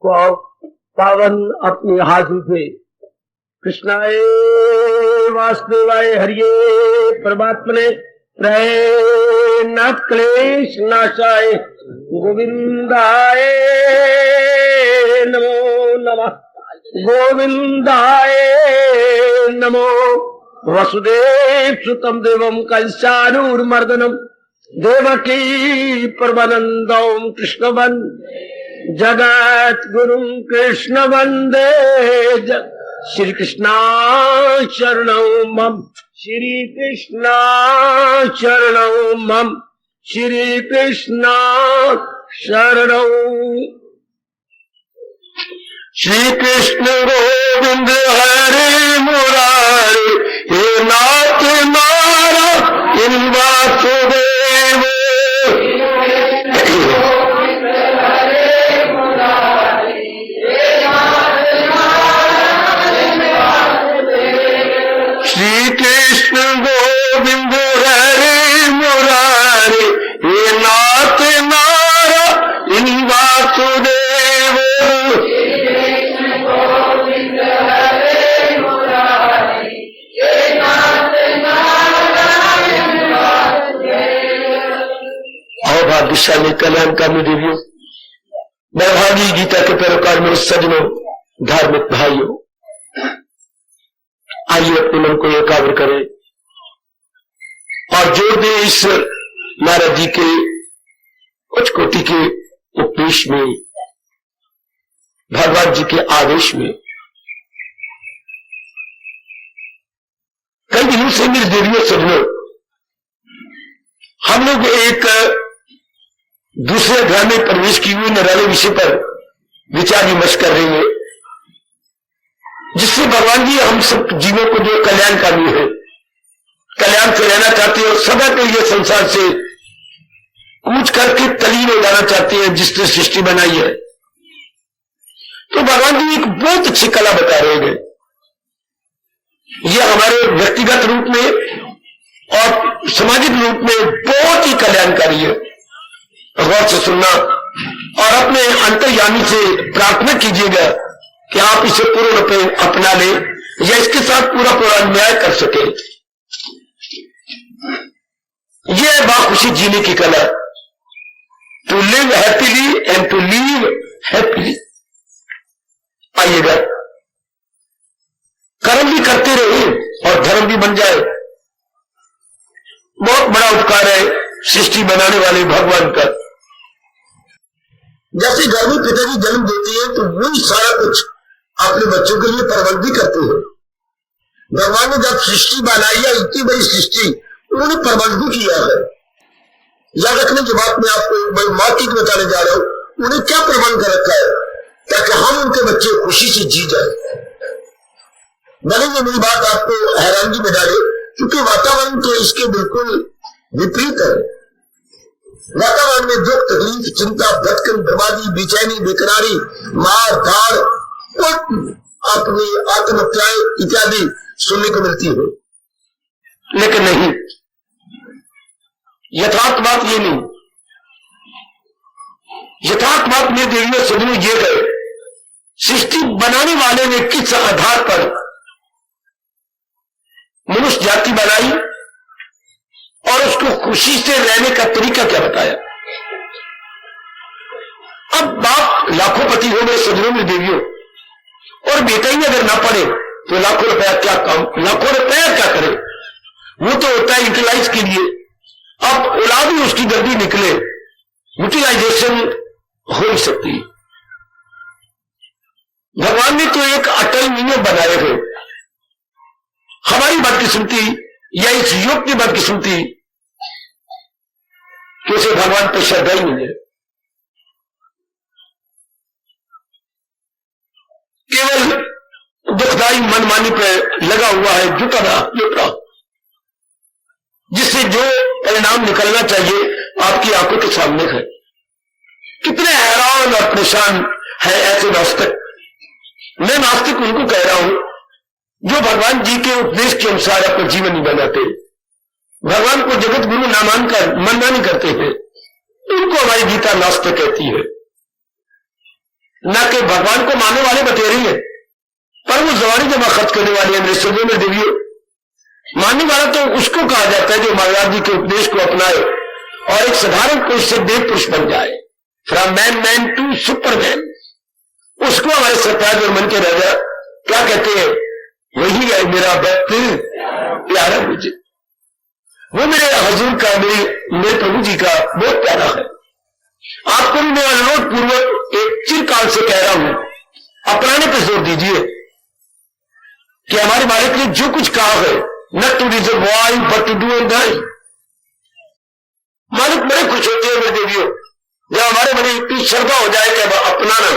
पावन अपने हाथों से कृष्णाय वासुदेवाय हरिये परमात्मने प्रयनाथ क्लेश नाशाय गोविंदाय नमो नमः गोविंदाय नमो वसुदेव सुतम देवम कंसानूर्मर्दनम देवकी परमानंदम कृष्ण जगत गुरु कृष्ण वंदे श्री कृष्णा शरणौ मम श्री कृष्णा शरणौ मम श्री कृष्णा शरणौ। श्री कृष्ण गोविंद हरे मुरारी हे नाथ मारा इन वासुदेव। श्री कृष्ण गोविंद हरे मुरारी हे नाथ मारा इन वासुदेव। भाग्यशाली कल्याणकारी देवियों, वैभागी गीता के पैरोकार मेरे सज्जनों, धार्मिक भाइयों, आइए अपने मन को एकाग्र करें और जोड़ दें इस नारद जी के कुछ कोटि के उपदेश में, भगवान जी के आदेश में। कई दिनों से मेरे देवियों सज्जनों, हम लोग एक दूसरे अध्याय में प्रवेश की हुई निराले विषय पर विचार विमर्श कर रहे हैं, जिससे भगवान जी हम सब जीवों को जो कल्याणकारी है, कल्याण से रहना चाहते हैं और सदा के लिए संसार से कूच करके तलीन हो जाना चाहते हैं जिसने सृष्टि बनाई है। तो भगवान जी एक बहुत अच्छी कला बता रहे हैं। यह हमारे व्यक्तिगत रूप में और सामाजिक रूप में बहुत ही कल्याणकारी है। गौर से सुनना और अपने अंतर्यामी से प्रार्थना कीजिएगा कि आप इसे पूर्ण रूप में अपना लें या इसके साथ पूरा पूरा न्याय कर सके। यह बाखुशी जीने की कला, to live happily and to leave happily. आइएगा, कर्म भी करते रहे और धर्म भी बन जाए। बहुत बड़ा उपकार है सृष्टि बनाने वाले भगवान का। जैसे घर में पिताजी जन्म देते हैं तो वही सारा कुछ अपने बच्चों के लिए प्रबंध भी करते हैं। भगवान ने जब सृष्टि बनाई है, इतनी बड़ी सृष्टि, उन्होंने प्रबंध भी किया है। याद रखने की बात मैं आपको मैं मौखिक बताने जा रहा हूं, उन्हें क्या प्रबंध कर रखा है ताकि हम उनके बच्चे खुशी से जी जाए। भले ये मेरी बात आपको हैरानगी में डाले, क्योंकि वातावरण तो इसके बिल्कुल विपरीत है। वातावरण में दुख, तकलीफ, चिंता, भटकन, बर्बादी, बेचैनी, बेकरारी, मार धाड़, अपनी आत्महत्याएं इत्यादि सुनने को मिलती है। लेकिन नहीं, यथार्थ बात ये नहीं। यथार्थ बात मेरे देवियों सज्जनों ये है, सृष्टि बनाने वाले ने किस आधार पर मनुष्य जाति बनाई और उसको खुशी से रहने का तरीका क्या बताया। अब बाप लाखोंपति हो मेरे सज्जनों में देवियों, और बेटा ही अगर ना पढ़े तो लाखों रुपया क्या काम, लाखों रुपया क्या करे। वो तो होता है यूटिलाइज के लिए। अब औलाद ही उसकी जल्दी निकले, यूटिलाइजेशन हो नहीं सकती। भगवान ने तो एक अटल नियम बनाए थे। हमारी बात की सुनती या इस युग की बात की सुनती कि उसे भगवान पर श्रद्धा ही नहीं है। केवल दुखदायी मनमानी पर लगा हुआ है, जुटा रहा, जिससे जो परिणाम निकलना चाहिए आपकी आंखों के सामने है। कितने हैरान और परेशान है ऐसे नास्तिक। मैं नास्तिक उनको कह रहा हूं जो भगवान जी के उपदेश के अनुसार अपना जीवन नहीं बनाते, भगवान को जगत गुरु ना मानकर मनमानी करते हैं। उनको हमारी गीता नास्तिक कहती है। न कि भगवान को मानने वाले बतेरे हैं, पर वो जवानी जमा खर्च करने वाले हैं। मेरे सजों में देवियों, मानने वाला तो उसको कहा जाता है जो महाराज जी के उपदेश को अपनाए और एक साधारण पुरुष से देव पुरुष बन जाए, फ्रॉम मैन टू सुपरमैन। उसको हमारे सरताज और मन के राजा क्या कहते हैं, वही है मेरा भक्त प्यारा मुझे, वो मेरे हजूर का, मेरे प्रभु जी का बहुत प्यारा है। आपको भी मैं अनुरोध पूर्वक एक चिरकाल से कह रहा हूं, अपनाने पर जोर दीजिए कि हमारे मालिक ने जो कुछ कहा है, not to deserve wife but to do and die. मालिक बड़े खुश होते हैं मेरे देवियों जब हमारे मन इतनी श्रद्धा हो जाए कि अब अपनाना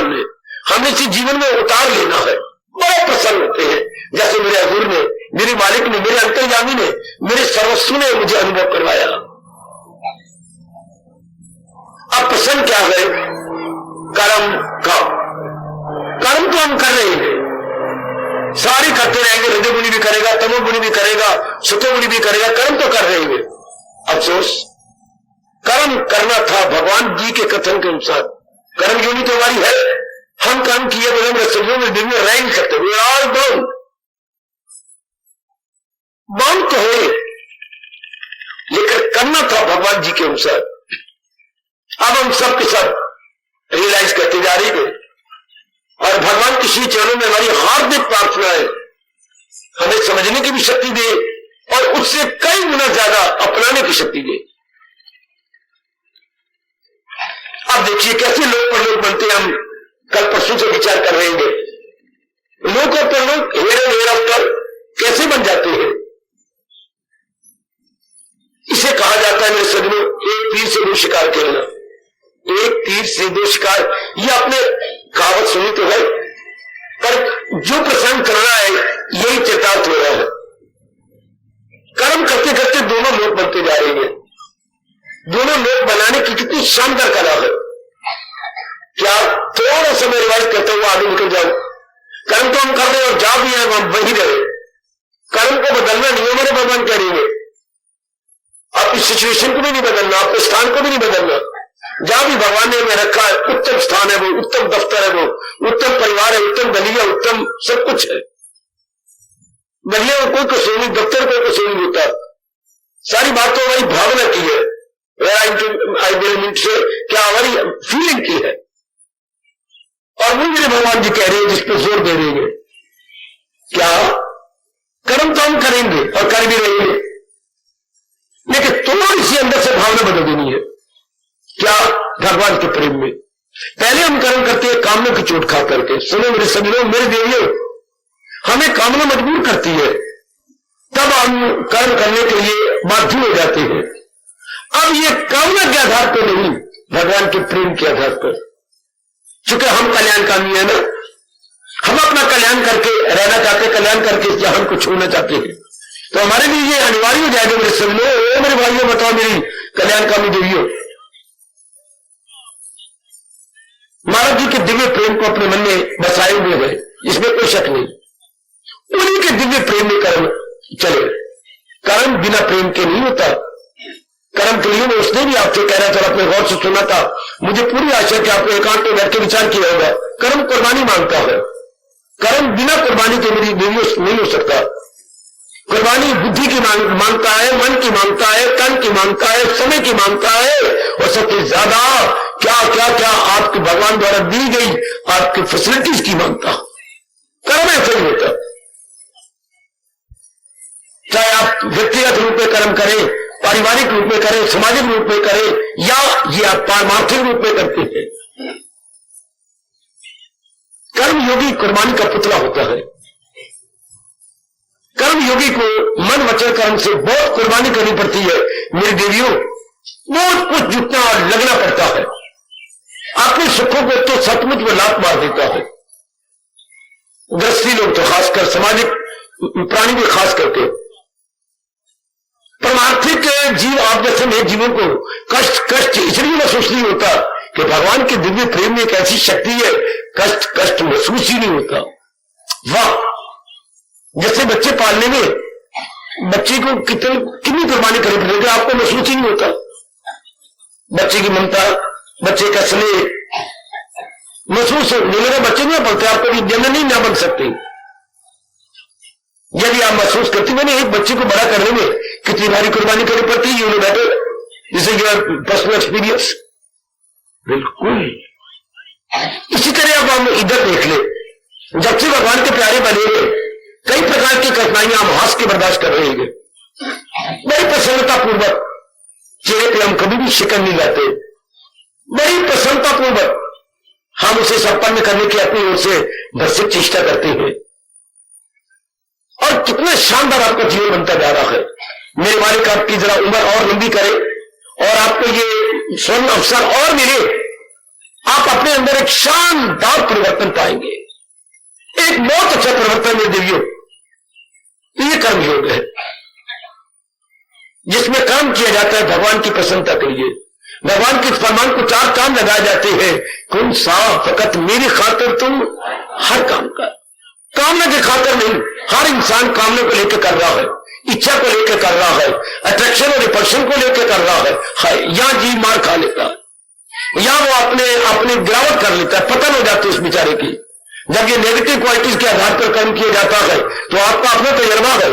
हमने इसे जीवन में उतार लेना है, बड़े प्रसन्न होते हैं। जैसे मेरे हजूर ने, मेरे मालिक ने, मेरे अंतर्यामी ने, मेरे सर्वस्व ने मुझे अनुभव करवाया। अब प्रसन्न क्या है, कर्म का, कर्म तो हम कर रहे हैं, सारे करते रहेंगे, हृदय बुनी भी करेगा, तमोगुनी भी करेगा, सुतोगुनी भी करेगा, कर्म तो कर रहे हैं। अफसोस कर्म करना था भगवान जी के कथन के अनुसार, कर्म योनि तो हमारी है, हम कर्म किए बगैर रसोइयों में दिन में रह नहीं सकते, वे आर बाउंड, बाउंड तो है, लेकिन करना था भगवान जी के अनुसार। अब हम सब के सब रियलाइज करते जा रहे हैं और भगवान के श्री चरणों में हमारी हार्दिक प्रार्थना है, हमें समझने की भी शक्ति दे और उससे कई गुना ज्यादा अपनाने की शक्ति दे। अब देखिए कैसे लोग पर लोग बनते हैं, हम कल परसों से विचार कर रहे हैं, लोग और पर लोग हेर आफ्टर कैसे बन जाते हैं। इसे कहा जाता है मेरे सजनों, एक तीर से दो शिकार खेलना, एक तीर से दो शिकार। ये आपने कहावत सुनी तो है, पर जो प्रसंग करना है यही चरितार्थ हो रहा है। कर्म करते करते दोनों लोग बनते जा रहे हैं, दोनों लोग बनाने की कितनी शानदार कला है। क्या थोड़ा समय रिवाइज करते हुए आगे निकल जाओ, कर्म तो हम कर रहे और जा भी है, हम वही रहे, कर्म को बदलना नहीं है मेरे भगवान कह रही है। आपकी सिचुएशन को भी नहीं बदलना, आपके स्थान को भी नहीं बदलना, जहां भी भगवान ने हमें रखा है उत्तम स्थान है, वो उत्तम दफ्तर है, वो उत्तम परिवार है, उत्तम दलिया, उत्तम सब कुछ है। दलिया में कोई कसूर नहीं, दफ्तर कोई कसूर नहीं होता, सारी बात तो हमारी भावना की है, से क्या हमारी फीलिंग की है। और वो मेरे भगवान जी कह रहे हैं, जिस पर जोर दे रहे हैं, क्या कर्म तो हम करेंगे और कर भी रहेंगे, लेकिन थोड़ी सी अंदर से भावना बदल देनी है। क्या? भगवान के प्रेम में। पहले हम कर्म करते हैं कामना की चोट खा करके। सुनो मेरे सज्जनों, मेरे देवियों, हमें कामना मजबूर करती है, तब हम कर्म करने के लिए बाध्य हो जाते हैं। अब ये कामना के आधार पर नहीं, भगवान के प्रेम के आधार पर। चूंकि हम कल्याणकामी है ना, हम अपना कल्याण करके रहना चाहते, कल्याण करके जहां को छोड़ना चाहते हैं, तो हमारे लिए ये अनिवार्य हो जाएगा मेरे सज्जनों। मेरे भाइयों बताओ, मेरी कल्याणकामी देवियों, महाराज जी के दिव्य प्रेम को अपने मन में बसाए हुए है, इसमें कोई शक नहीं। उन्हीं के दिव्य प्रेम में कर्म चले, कर्म बिना प्रेम के नहीं होता। कर्म के लिए उसने भी आपसे कह रहा था, अपने गौर से सुना था, मुझे पूरी आशा कि आपने एकांत में बैठ के विचार किया होगा। कर्म कुर्बानी मांगता है, कर्म बिना कुर्बानी के मेरी देवियों नहीं हो सकता। कुर्बानी बुद्धि की मांगता है, मन की मांगता है, तन की मांगता है, समय की मांगता है, और सबसे ज्यादा क्या क्या क्या आपके भगवान द्वारा दी गई आपकी फैसिलिटीज की मांगता। कर्म ऐसा ही होता, चाहे आप व्यक्तिगत रूप में कर्म करें, पारिवारिक रूप में करें, सामाजिक रूप में करें, या ये आप पारमार्थिक रूप में करते हैं। कर्म योगी कुर्बानी का पुतला होता है। कर्म योगी को मन वचन कर्म से बहुत कुर्बानी करनी पड़ती है मेरी देवियों, बहुत कुछ जुटना और लगना पड़ता है। अपने सुखों को तो सचमुच में लात मार देता है। गृहस्थी लोग तो खासकर, सामाजिक प्राणी भी खास करके, परमार्थिक जीव आप जैसे मेरे जीवन को कष्ट इसलिए महसूस नहीं होता कि भगवान के दिव्य प्रेम में एक ऐसी शक्ति है, कष्ट महसूस ही नहीं होता। वाह! जैसे बच्चे पालने में बच्चे को कितनी कुर्बानी करनी पड़ती है, आपको महसूस ही नहीं होता। बच्चे की ममता, बच्चे का स्नेह, महसूस मेरे बच्चे नहीं पढ़ते, आप कभी जननी ना बन सकते। यदि आप महसूस करते मैंने एक बच्चे को बड़ा करने में कितनी भारी कुर्बानी करनी पड़ती है, you know better, this is your personal experience. बिल्कुल इसी तरह अब हम इधर देख ले, जब से भगवान के प्यारे बने कई प्रकार की कठिनाइयां हम हंस के बर्दाश्त कर रहे हैं, बड़ी प्रसन्नतापूर्वक चेहरे पे हम कभी भी शिकन नहीं लाते, बड़ी प्रसन्नतापूर्वक हम उसे संपन्न करने की अपनी ओर से भरसक चेष्टा करते हैं, और कितना शानदार आपका जीवन बनता जा रहा है। मेरे मालिक आपकी जरा उम्र और लंबी करे और आपको ये स्वर्ण अवसर और मिले, आप अपने अंदर एक शानदार परिवर्तन पाएंगे, एक बहुत अच्छा परिवर्तन में देवियों। ये कर्म योग है जिसमें काम किया जाता है भगवान की प्रसन्नता के लिए, भगवान के फरमान को चार काम लगाए जाते हैं। कौन सा फकत मेरी खातिर तुम हर काम का, कामना के खातिर नहीं, हर इंसान कामना को लेकर कर रहा है, इच्छा को लेकर कर रहा है, अट्रैक्शन और रिपल्शन को लेकर कर रहा है। यहां जी मार खा लेता है, यहां वो अपने गिरावट कर लेता है, पतन हो जाती है उस बेचारे की। जब ये नेगेटिव क्वालिटीज के आधार पर कर्म किया जाता है तो आपका अपना तजर्बा है,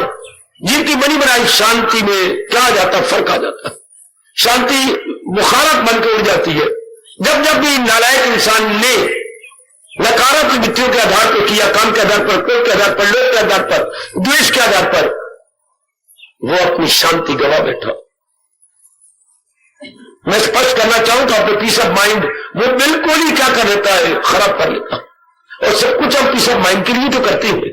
जिनकी बनी बनाई शांति में क्या आ जाता, फर्क आ जाता, शांति बुखारत बनकर उड़ जाती है। जब जब भी नालायक इंसान ने नकारात्मक वृत्तियों के आधार पर किया, काम के आधार पर, क्रोध के आधार पर, लोभ के आधार पर, द्वेष के आधार पर, वो अपनी शांति गवा बैठा। मैं स्पष्ट करना चाहूं तो अपने पीस ऑफ माइंड वो बिल्कुल ही क्या कर लेता है, खराब कर लेता। और सब कुछ हम पीस ऑफ माइंड के लिए तो करते हैं,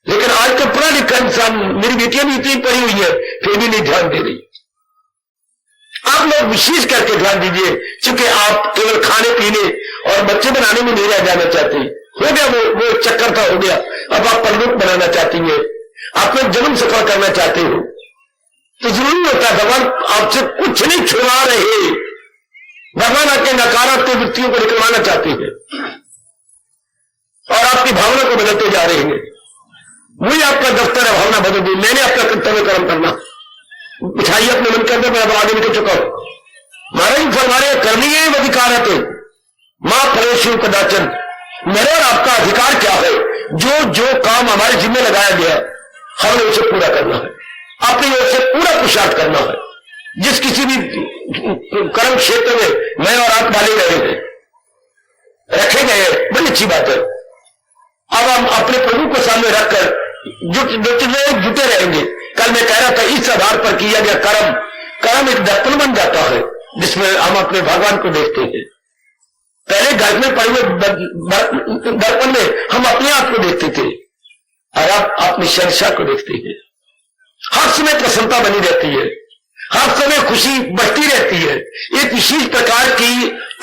लेकिन आज तो पढ़ा लिखा इंसान, मेरी बेटियां भी इतनी पढ़ी हुई है फिर भी नहीं ध्यान दे रही। आप लोग विशेष करके ध्यान दीजिए, क्योंकि आप केवल खाने पीने और बच्चे बनाने में नहीं रह जाना चाहते, हो गया वो चक्कर था, हो गया। अब आप परलोक बनाना चाहती हैं, आप लोग जन्म सफल करना चाहते हो, तो जरूरी होता है भगवान आपसे कुछ नहीं छुड़ा रहे, भगवान आपके नकारात्मक वृत्तियों को निकलवाना चाहते हैं और आपकी भावना को बदलते जा रहे हैं। वही आपका दफ्तर है, भावना बदल दी। मैंने अपना कर्तव्य कर्म करना बिछाइए अपने मन के अंदर, मैं आगे निकल चुका हूं। महाराज फरमारे करनी है अधिकार है मां फलेशु कदाचन, मेरे और आपका अधिकार क्या है, जो काम हमारे जिम्मे लगाया गया हमने उसे पूरा करना है, अपनी ओर से पूरा पुरुषार्थ करना है। जिस किसी भी कर्म क्षेत्र में मैं और आप डाले गए हैं, रखे गए, बड़ी अच्छी बात है। अब हम अपने प्रभु को सामने रखकर जुटे रहेंगे। कल मैं कह रहा था इस आधार पर किया गया कर्म एक दर्पण बन जाता है जिसमें हम अपने भगवान को देखते हैं। पहले घर में पड़े हुए दर्पण में हम अपने आप को देखते थे और अब अपने शहंशाह को देखते हैं। हर समय प्रसन्नता बनी रहती है, हर समय खुशी बढ़ती रहती है, एक विशेष प्रकार की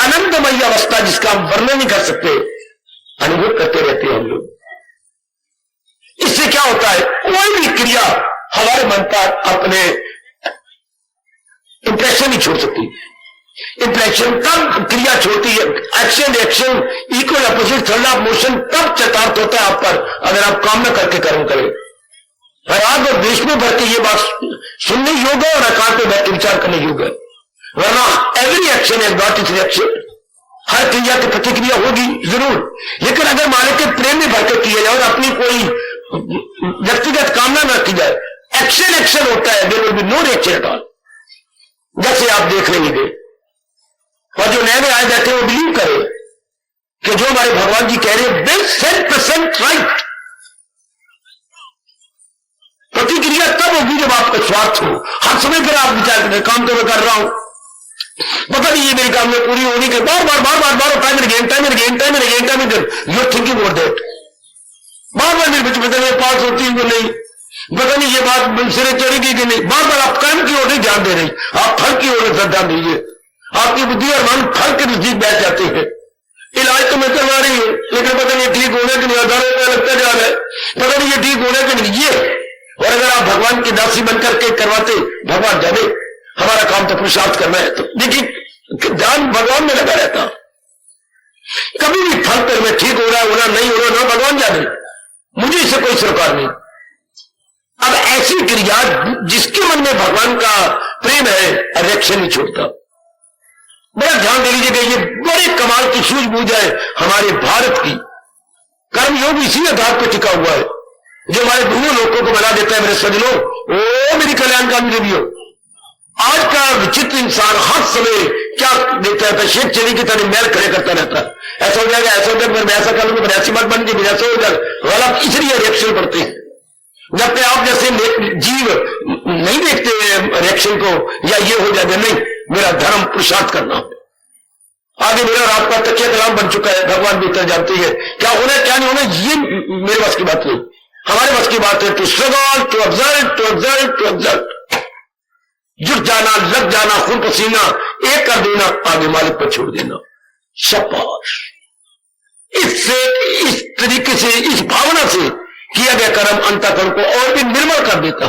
आनंदमयी अवस्था जिसका हम वर्णन नहीं कर सकते, अनुभव करते रहते हैं हम लोग। इससे क्या होता है, कोई भी क्रिया हमारे मन पर अपने इंप्रेशन नहीं छोड़ सकती। इंप्रेशन तब क्रिया छोड़ती है, action reaction equal opposite third of motion तब चरितार्थ होता है आप पर, अगर आप काम न करके कर्म करें। राग और देश में भर के ये बात सुनने योग्य है और आकार पे बैठ के विचार करने योग्य है, वरना every action is not is reaction. हर क्रिया की प्रतिक्रिया होगी जरूर, लेकिन अगर मालिक के प्रेम में भरकर किया जाए और अपनी कोई व्यक्तिगत कामना न की जाए, एक्शन होता है, there will be no reaction at all. जैसे आप देख लेंगे और जो नए आए जाते हैं वो बिलीव करें कि जो हमारे भगवान जी कह रहे हैं 100% राइट। प्रतिक्रिया तब होगी जब आपका स्वार्थ हो। हर समय फिर आप विचार करें, काम तो मैं कर रहा हूं, पता नहीं ये मेरी काम में पूरी होनी के बार बार time you're thinking about that, बार मेरे बच्चे में पास होती है कि नहीं, पता नहीं ये बात सिरे चढ़ेगी कि नहीं, बार आप कर्म की ओर नहीं ध्यान दे रही, आप फल की ओर ध्यान दीजिए। आपकी बुद्धि और मन फल के नजदीक बैठ जाते हैं। इलाज तो मैं करवा रही हूं, लेकिन पता नहीं ठीक होने के लिए हजारों रुपया लगता जा रहा है, पता नहीं ये ठीक होने के लिए ये। और अगर आप भगवान की दासी बनकर के करवाते, भगवान जाने हमारा काम तो पुरुषार्थ करना है, तो देखिए ध्यान भगवान में लगा रहता। कभी भी फल पर मैं ठीक हो रहा होना नहीं हो रहा ना भगवान जाने, मुझे इससे कोई सरोकार नहीं। अब ऐसी क्रिया जिसके मन में भगवान का प्रेम है, रिएक्शन नहीं छोड़ता, बड़ा ध्यान दे लीजिएगा, ये बड़े कमाल की सूझबूझ है हमारे भारत की। कर्मयोग इसी आधार पर टिका हुआ है जो हमारे दोनों लोगों को बना देता है मेरे सज्जनों, ओ मेरी कल्याणकामी देवियों। आज का विचित्र इंसान हर समय क्या देखता है, शेख चली की तरह मैल खड़े करता रहता है, ऐसा हो जाएगा, ऐसा हो जाएगा, मैं ऐसा कर लूंगा, मेरी ऐसी बात बन गई, ऐसा हो जाएगा। गलत इसलिए रिएक्शन पड़ते हैं, जबकि आप जैसे जीव नहीं देखते रिएक्शन को, या ये हो जाएगा, नहीं मेरा धर्म पुरुषार्थ करना है। आगे मेरा रात का तकिया कलाम बन चुका है, भगवान भीतर जानती है क्या होना क्या नहीं होना, ये मेरे बस की बात नहीं। हमारे बस की बात है to struggle, to observe, to observe, to observe, जुट जाना, लग जाना, खून पसीना एक कर देना, आगे मालिक पर छोड़ देना। शाबाश। इससे, इस तरीके से, इस भावना से किया गया कर्म अंतःकरण को और भी निर्मल कर देता,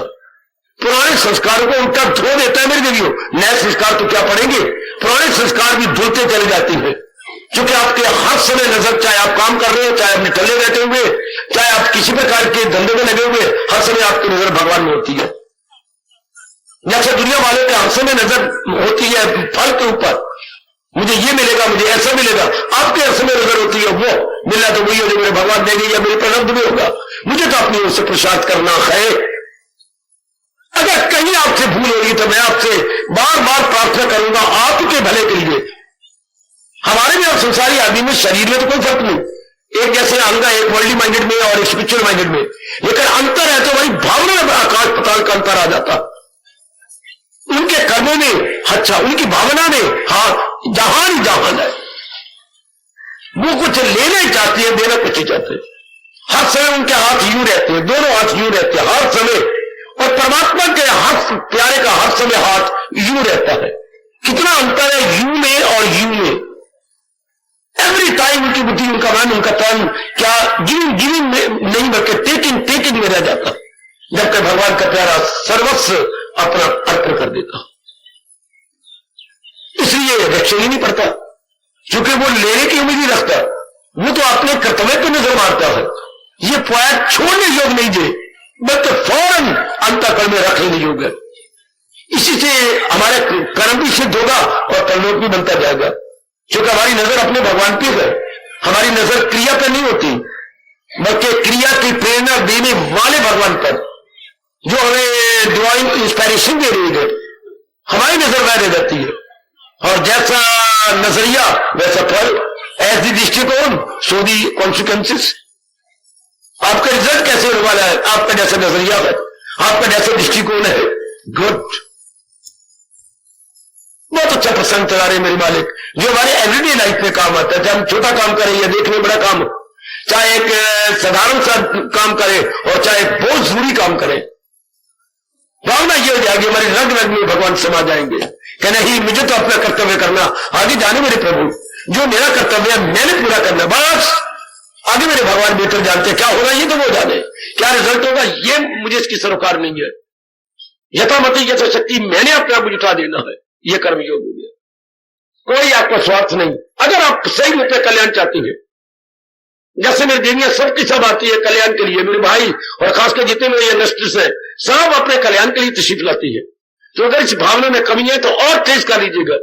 पुराने संस्कारों को उल्टा धो देता है मेरे देवियों। नए संस्कार तो क्या पड़ेंगे, पुराने संस्कार भी धुलते चले जाते हैं, क्योंकि आपके हर समय नजर, चाहे आप काम कर रहे हो, चाहे अपने टल्ले बैठे हुए, चाहे आप किसी प्रकार के धंधे में लगे हुए, हर समय आपकी नजर भगवान में होती है। जैसे दुनिया वाले के हर समय नजर होती है फल के ऊपर, मुझे ये मिलेगा, मुझे ऐसा मिलेगा, आपके हर समय नजर होती है वो मिलना तो वही हो जो मेरे भगवान देंगे या मेरे प्रारब्ध में होगा, मुझे तो अपनी ओर से पुरुषार्थ करना है। अगर कहीं आपसे भूल होगी तो मैं आपसे बार बार प्रार्थना करूंगा आपके भले के लिए। हमारे में और संसारी आदमी में, शरीर में तो कोई फर्क नहीं, एक जैसे अंग है, एक वर्ल्डली माइंडेड में और एक स्पिरिचुअल माइंडेड में, लेकिन अंतर है तो वही भावना में आकाश पताल का अंतर आ जाता। उनके कर्मों में, अच्छा उनकी भावना में, हाँ जहान ही जहान है, वो कुछ लेना ही चाहती है, देना कुछ ही चाहते हैं। हर समय उनके हाथ यूं रहते हैं, दोनों हाथ यूं रहते हैं हर समय, और परमात्मा के हाथ प्यारे का हर समय हाथ यूं रहता है। कितना अंतर है यू में और यू में। एवरी टाइम उनकी बुद्धि, उनका मन, उनका तन क्या गिविंग में नहीं बल्कि टेकिंग में रह जाता, जबकि भगवान का प्यारा सर्वस्व अपना अर्पण कर देता। इसलिए रिएक्शन ही नहीं पड़ता, क्योंकि वो लेने की उम्मीद नहीं रखता, वो तो अपने कर्तव्य पर नजर मारता है। ये पॉइंट छोड़ने योग नहीं दे, बल्कि फौरन अंतःकरण में रखने योग है। इसी से हमारे कर्म भी सिद्ध होगा और परलोक भी बनता जाएगा, क्योंकि हमारी नजर अपने भगवान पे है, हमारी नजर क्रिया पर नहीं होती, बल्कि क्रिया की प्रेरणा देने वाले भगवान पर, जो हमें डिवाइन इंस्पायरेशन दे रही है, हमारी नजर वह रह जाती है। और जैसा नजरिया वैसा फल, एज दी दृष्टिकोण सो दी कॉन्सिक्वेंसेस। आपका रिजल्ट कैसे होने वाला है, आपका जैसा नजरिया है, आपका जैसा दृष्टिकोण है। गुड, बहुत अच्छा प्रसंग चला रहे मेरे मालिक, जो हमारे एवरीडे लाइफ में काम आता है। चाहे हम छोटा काम करें या देखने बड़ा काम हो, चाहे एक साधारण सा काम करें और चाहे बहुत जरूरी काम करें, भावना ये हो जाएगी हमारी रग रग में भगवान समा जाएंगे कि नहीं मुझे तो अपना कर्तव्य करना, आगे जाने मेरे प्रभु, जो मेरा कर्तव्य है मैंने पूरा करना, बस आगे मेरे भगवान बेहतर जानते क्या होगा, ये तो वो जाने क्या रिजल्ट होगा, ये मुझे इसकी सरोकार नहीं है। यथामति यथाशक्ति मैंने अपने आप जुटा देना है, ये कर्म योग हो गया। कोई आपका स्वार्थ नहीं, अगर आप सही रूप में कल्याण चाहती हैं, जैसे मेरी देवियां सबकी सब आती है कल्याण के लिए, मेरे भाई और खासकर जितने मेरे यंगस्टर्स हैं सब अपने कल्याण के लिए तशरीफ लाती है। तो अगर इस भावना में कमी है तो और तेज कर लीजिएगा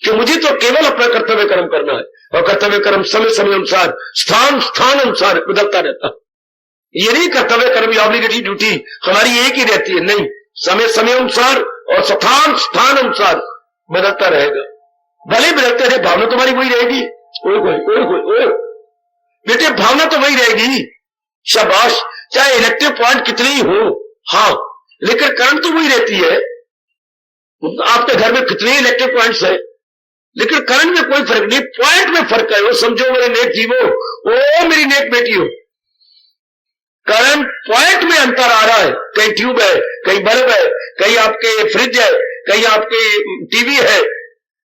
कि मुझे तो केवल अपना कर्तव्य कर्म करना है, और कर्तव्य कर्म समय समय अनुसार स्थान अनुसार बदलता रहता है। ये नहीं कर्तव्य कर्म ऑब्लिगेटरी ड्यूटी हमारी एक ही रहती है, नहीं, समय समय अनुसार और स्थान अनुसार बदलता रहेगा। भले बदलते रहे, भावना तुम्हारी वही रहेगी। ओए बेटे, भावना तो वही रहेगी, शाबाश, चाहे इलेक्टिव पॉइंट कितने ही हो, हाँ, लेकिन करंट तो वही रहती है। आपके घर में कितने इलेक्टिव पॉइंट्स है, लेकिन करंट में कोई फर्क नहीं, पॉइंट में फर्क है। वो समझो मेरे नेक जीवो, ओ मेरी नेक बेटी हो, करंट पॉइंट में अंतर आ रहा है। कहीं ट्यूब है, कहीं बल्ब है, कहीं आपके फ्रिज है, कहीं आपके टीवी है,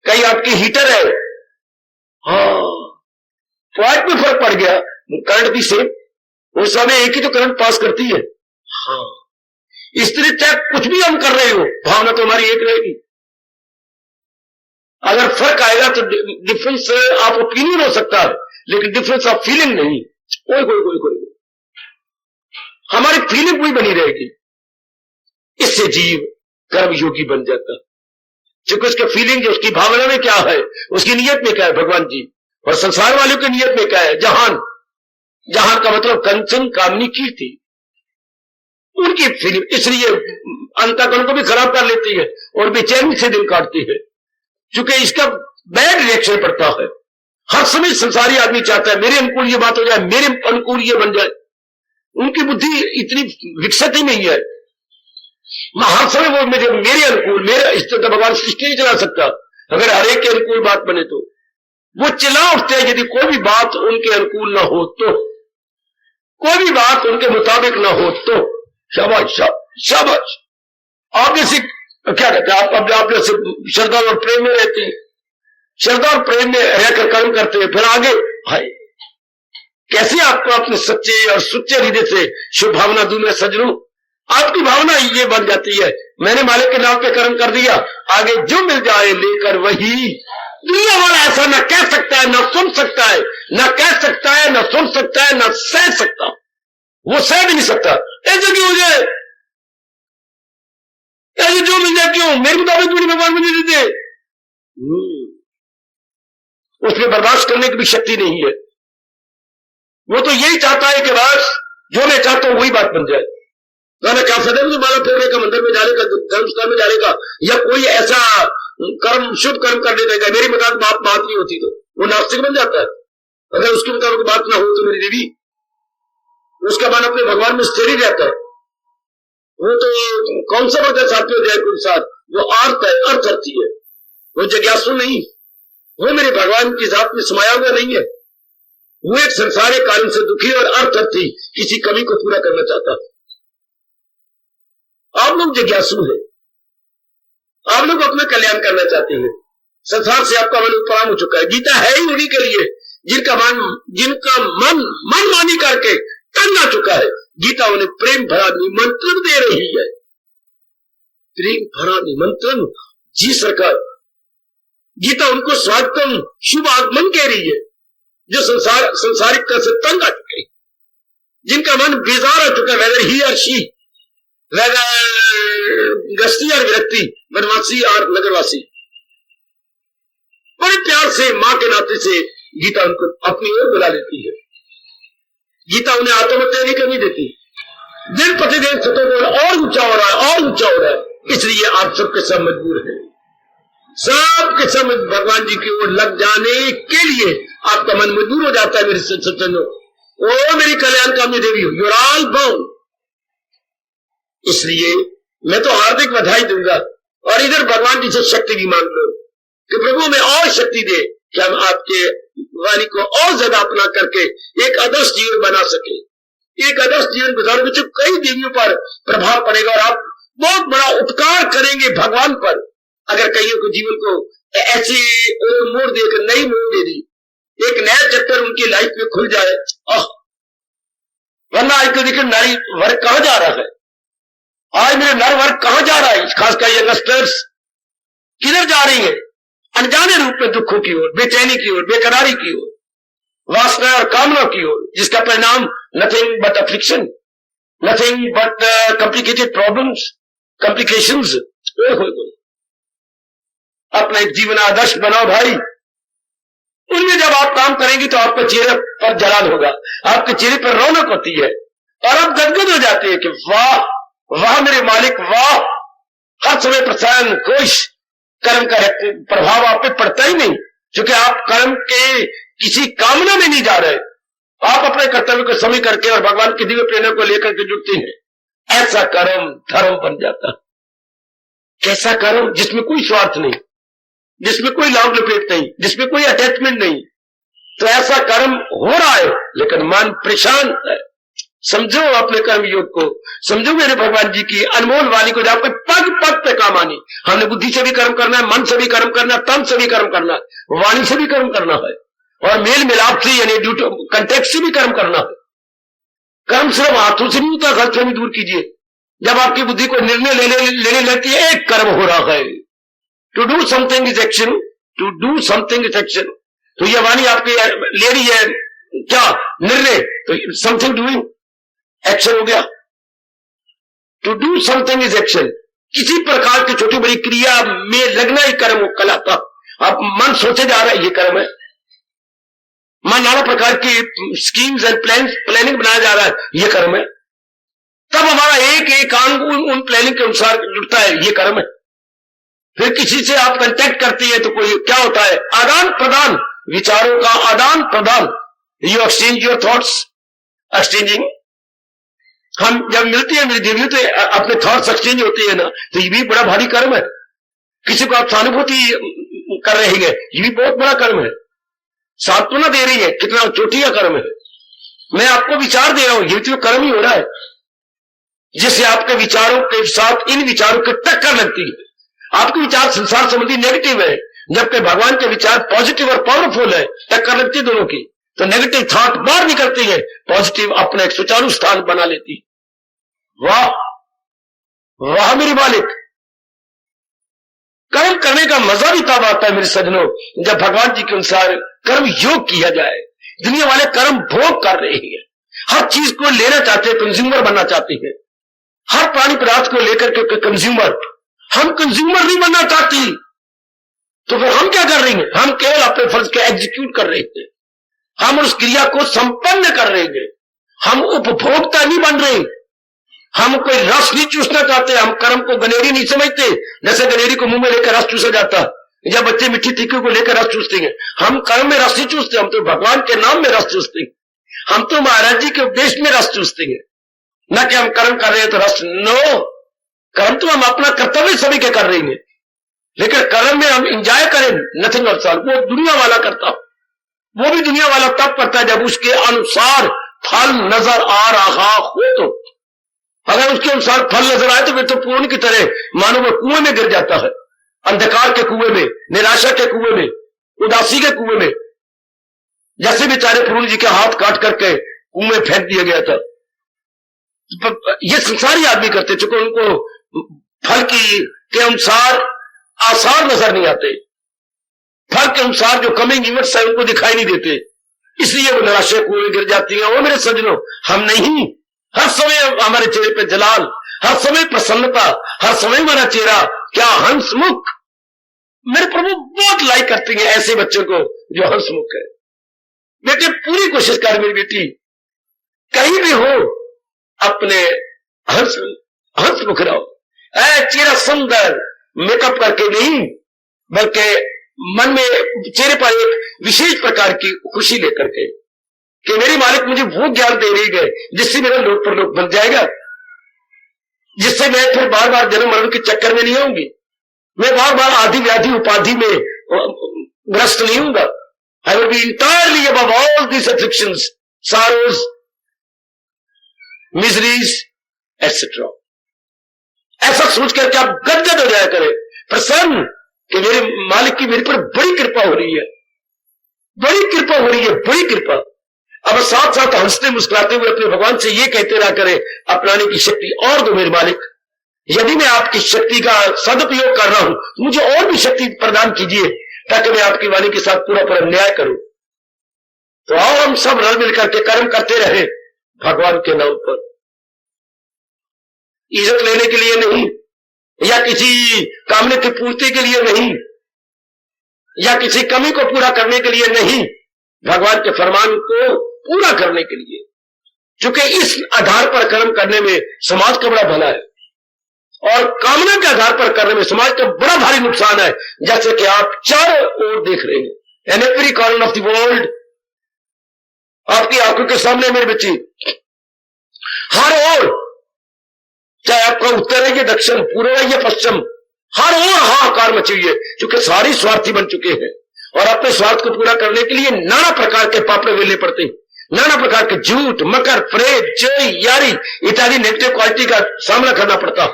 कहीं आपकी हीटर है, हाँ, पॉइंट में फर्क पड़ गया, करंट भी सेम, वो समय एक ही तो करंट पास करती है। हाँ, इस तरह चाहे कुछ भी हम कर रहे हो, भावना तो हमारी एक रहेगी। अगर फर्क आएगा तो डिफरेंस ऑफ ओपिनियन हो सकता है, लेकिन डिफरेंस ऑफ फीलिंग नहीं। कोई हमारी फीलिंग कोई बनी रहेगी। इससे जीव कर्म योगी बन जाता। क्योंकि उसके फीलिंग, उसकी भावना में क्या है, उसकी नीयत में क्या है भगवान जी, और संसार वालों की नीयत में क्या है, जहान। जहान का मतलब कंचन, कामनी, कीर्ति, उनकी फीलिंग, इसलिए अंतःकरण को भी खराब कर लेती है और बेचैनी से दिल काटती है, क्योंकि इसका बैड रिएक्शन पड़ता है। हर समय संसारी आदमी चाहता है मेरे अनुकूल ये बात हो जाए, मेरे अनुकूल ये बन जाए। उनकी बुद्धि इतनी विकसित ही नहीं है। हर समय वो मेरे अनुकूल, मेरे इस तरह भगवान सृष्टि नहीं चला सकता। अगर हर एक के अनुकूल बात बने तो वो चिल्ला उठते हैं यदि कोई भी बात उनके अनुकूल ना हो तो, कोई भी बात उनके मुताबिक ना हो तो। शाबाश शाबाश। आप जैसे क्या कहते हैं, आप जैसे श्रद्धा और प्रेम में रहते हैं, श्रद्धा और प्रेम में रहकर कर्म करते हैं, फिर आगे भाई कैसे आपको अपने सच्चे और सुच्चे हृदय से शुभ भावना दूं मैं सजनों। आपकी भावना ये बन जाती है मैंने मालिक के नाम पे कर्म कर दिया, आगे जो मिल जाए लेकर वही। दुनिया वाला ऐसा ना कह सकता है, ना सुन सकता है, ना कह सकता है, ना सुन सकता है, ना सह सकता, वो सह भी नहीं सकता। ऐसे क्यों हो जाए, ऐसे जो मिल जाए क्यों, मेरे मुताबिक मुझे भगवान मुझे देते। उसमें बर्दाश्त करने की भी शक्ति नहीं है। वो तो यही चाहता है कि बस जो मैं चाहता हूं वही बात बन जाए। मैंने क्या फायदा मुझे माला फेरने का, मंदिर में जाने का, धर्मस्थान में जाने का, या कोई ऐसा कर्म, शुभ कर्म करने देगा, मेरी मुताबिक बात नहीं होती तो वो नास्तिक बन जाता है। अगर उसके मुताबिक बात ना हो तो मेरी देवी, उसका मन अपने भगवान में स्थिर ही रहता है। वो तो कौन सा बता साथी हो जाए कोई साथ, वो अर्थ है, अर्थर्थी है, वो जिज्ञासु नहीं, वो मेरे भगवान की जात में समाया हुआ नहीं है। वो एक संसारिक कारण से दुखी और अर्थर्थी किसी कमी को पूरा करना चाहता। आप लोग जिज्ञासु हैं, आप लोग अपना कल्याण करना चाहते हैं। संसार से आपका मन उपराम हो चुका है। गीता है ही उन्हीं के लिए जिनका मन मानी करके तंग आ चुका है। गीता उन्हें प्रेम भरा निमंत्रण दे रही है, प्रेम भरा निमंत्रण। जी सरकार, गीता उनको स्वागतम, शुभ आगमन कह रही है, जो संसारिकता से तंग आ चुके हैं, जिनका मन बेजार आ चुका है, वेदर ही और शी, गृहस्थी और विरक्ति, वनवासी और नगरवासी। बड़े प्यार से मां के नाते से गीता उनको अपनी ओर बुला लेती है। गीता उन्हें आत्महत्या नहीं करनी देती। दिन प्रतिदिन सतोगुण और ऊंचा हो रहा है, और ऊंचा हो रहा है। इसलिए आप सबके सब मजबूर हैं, सबके सब भगवान जी की ओर लग जाने के लिए आपका मन मजबूर हो जाता है। मेरे सज्जनों, ओ मेरी कल्याण कामनी देवी हो, यू आर ऑल बाउंड। इसलिए मैं तो हार्दिक बधाई दूंगा और इधर भगवान जी से शक्ति भी मांग लो कि प्रभु में और शक्ति दे कि हम आपके वाणी को और ज्यादा अपना करके एक आदर्श जीवन बना सके, एक आदर्श जीवन गुजारोगे जो कई देवियों पर प्रभाव पड़ेगा और आप बहुत बड़ा उपकार करेंगे भगवान पर। अगर कईयों को जीवन को ऐसी मोड़ देकर नई मोड़ दे दी, एक नया चैप्टर उनकी लाइफ में खुल जाए। वरना आज तो देखिए नारी वर्ग कहां जा रहा है, आज मेरे नर वर्ग कहां जा रहा है, खासकर यंगस्टर्स किधर जा रही है, अनजाने रूप में दुखों की ओर, बेचैनी की ओर, बेकरारी की ओर, वासना और कामना की ओर, जिसका परिणाम nothing but affliction, nothing but complicated problems, complications. अपना एक जीवन आदर्श बनाओ भाई। उनमें जब आप काम करेंगे तो आपके चेहरे पर जलाल होगा, आपके चेहरे पर रौनक होती है और आप गदगद हो जाते हैं कि वाह वाह मेरे मालिक वाह। हर समय प्रसन्न खुश, कर्म का प्रभाव आप पे पड़ता ही नहीं, क्योंकि आप कर्म के किसी कामना में नहीं जा रहे, आप अपने कर्तव्य को समय करके और भगवान की दिव्य प्रेरणा को लेकर के जुड़ते हैं। ऐसा कर्म धर्म बन जाता। कैसा कर्म जिसमें कोई स्वार्थ नहीं, जिसमें कोई लाभ लपेट नहीं, जिसमें कोई अटैचमेंट नहीं। तो ऐसा कर्म हो रहा है लेकिन मन परेशान है। समझो अपने कर्म योग को, समझो मेरे भगवान जी की अनमोल वाणी को, जब पग पग पे काम आनी। हमने बुद्धि से भी कर्म करना है, मन से भी कर्म करना है, तन से भी कर्म करना है, वाणी से भी कर्म करना है और मेल मिलाप से यानी कंटेक्ट से भी कर्म करना है। कर्म सिर्फ हाथों से नहीं होता, घर से भी दूर कीजिए। जब आपकी बुद्धि को निर्णय लेने लगती है, एक कर्म हो रहा है। To do something is action, to do something is action. तो ये वाणी आपकी ले रही है क्या निर्णय, तो समथिंग डूइंग एक्शन हो गया। To do something is action, किसी प्रकार की छोटी बड़ी क्रिया में लगना ही कर्म कहलाता। अब मन सोचे जा रहा है ये कर्म है, मन नाना प्रकार की स्कीम्स एंड प्लानिंग बनाया जा रहा है ये कर्म है, तब हमारा एक एक अंग उन प्लानिंग के अनुसार जुड़ता है ये कर्म है। फिर किसी से आप कांटेक्ट करती है तो कोई क्या होता है, आदान प्रदान, विचारों का आदान प्रदान, you exchange your thoughts, exchanging. हम जब मिलती है मेरी देवी तो अपने थॉट्स एक्सचेंज होते हैं ना, तो ये भी बड़ा भारी कर्म है। किसी को आप सहानुभूति कर रहे हैं ये भी बहुत बड़ा कर्म है, सांत्वना दे रही है कितना चोटिया कर्म है। मैं आपको विचार दे रहा हूं ये तो कर्म ही हो रहा है, जिससे आपके विचारों के साथ इन विचारों की टक्कर लगती है। आपके विचार संसार संबंधी नेगेटिव है, जबकि भगवान के विचार पॉजिटिव और पावरफुल है, टक्कर लगती है दोनों की, तो नेगेटिव थॉट बाहर निकलती है, पॉजिटिव अपने एक सुचारू स्थान बना लेती। वाह वाह मेरी मालिक, कर्म करने का मजा भी तब आता है मेरे सज्जनों जब भगवान जी के अनुसार कर्म योग किया जाए। दुनिया वाले कर्म भोग कर रहे हैं, हर चीज को लेना चाहते हैं, कंज्यूमर बनना चाहते हैं, हर प्राणी पदार्थ को लेकर के कंज्यूमर। हम कंज्यूमर नहीं बनना चाहती, तो फिर हम क्या कर रहे हैं, हम केवल अपने फर्ज के एग्जीक्यूट कर रहे हैं, हम उस क्रिया को संपन्न कर रहे हैं, हम उपभोक्ता नहीं बन रहे, हम कोई रस नहीं चूसना चाहते, हम कर्म को गनेरी नहीं समझते। जैसे गनेरी को मुंह में लेकर रस चूसा जाता है, जब बच्चे मिट्टी तीखी को लेकर रस चूसते हैं, हम कर्म में रस नहीं चूसते, हम तो भगवान के नाम में रस चूसते हैं, हम तो महाराज जी के उपदेश में रस चूसते हैं, न कि हम कर्म कर रहे हैं तो रस। नो, कर्म तो हम अपना कर्तव्य सभी के कर रहे हैं, लेकिन कर्म में हम एंजॉय करें नथिंग ऑफ सॉल, वो दुनिया वाला करता, वो भी दुनिया वाला तब करता है जब उसके अनुसार फल नजर आ रहा हो। तो अगर उसके अनुसार फल नजर आए तो फिर तो पूर्ण की तरह मानो वो कुएं में गिर जाता है, अंधकार के कुएं में, निराशा के कुएं में, उदासी के कुएं में, जैसे बेचारे पूर्ण जी के हाथ काट करके कुएं में फेंक दिया गया था। ये संसारी आदमी करते, चूंकि उनको फल के अनुसार आसार नजर नहीं आते, फल के अनुसार जो कमिंग इवेंट्स है उनको दिखाई नहीं देते, इसलिए वो निराशा कुएं में गिर जाती है। वो मेरे सज्जनों, हम नहीं, हर समय हमारे चेहरे पे जलाल, हर समय प्रसन्नता, हर समय हमारा चेहरा क्या हंसमुख। मेरे प्रभु बहुत लाइक करते हैं ऐसे बच्चों को जो हंसमुख है। बेटे पूरी कोशिश कर मेरी बेटी, कहीं भी हो अपने हंसमुख रहो, चेहरा सुंदर मेकअप करके नहीं, बल्कि मन में चेहरे पर एक विशेष प्रकार की खुशी लेकर के कि मेरी मालिक मुझे वो ज्ञान दे रही है जिससे मेरा लोक परलोक बन जाएगा, जिससे मैं फिर बार बार जन्म मरण के चक्कर में नहीं आऊंगी, मैं बार बार आदि व्याधि उपाधि में ग्रस्त नहीं होऊंगा। I will be entirely above all this afflictions, sorrows, miseries etcetera. ऐसा सोच करके आप गदगद हो जाया करें, प्रसन्न कि मेरे मालिक की मेरे पर बड़ी कृपा हो रही है, बड़ी कृपा हो रही है, बड़ी कृपा। अब साथ साथ हंसते मुस्कुराते हुए अपने भगवान से ये कहते रहा करें, अपनाने की शक्ति और दो मेरे मालिक, यदि मैं आपकी शक्ति का सदुपयोग कर रहा हूं तो मुझे और भी शक्ति प्रदान कीजिए ताकि मैं आपकी वाणी के साथ पूरा पूरा न्याय करूं। तो आओ हम सब रल मिलकर के कर्म करते रहे भगवान के नाम पर, इज्जत लेने के लिए नहीं, या किसी कामने की पूर्ति के लिए नहीं, या किसी कमी को पूरा करने के लिए नहीं, भगवान के फरमान को पूरा करने के लिए। क्योंकि इस आधार पर कर्म करने में समाज का बड़ा भला है, और कामना के आधार पर करने में समाज का बड़ा भारी नुकसान है। जैसे कि आप चारों ओर देख रहे हैं, in every corner of the world, आपकी आंखों के सामने मेरे बच्चे, हर ओर, चाहे आपका उत्तर है या दक्षिण, पूर्व है या पश्चिम, हर ओर हाहाकार मची हुई है, क्योंकि सारे स्वार्थी बन चुके हैं और अपने स्वार्थ को पूरा करने के लिए नाना प्रकार के पापड़ वेलने पड़ते हैं, नाना प्रकार के झूठ, मकर, फरेब, चोरी, यारी इत्यादि नेगेटिव क्वालिटी का सामना करना पड़ता।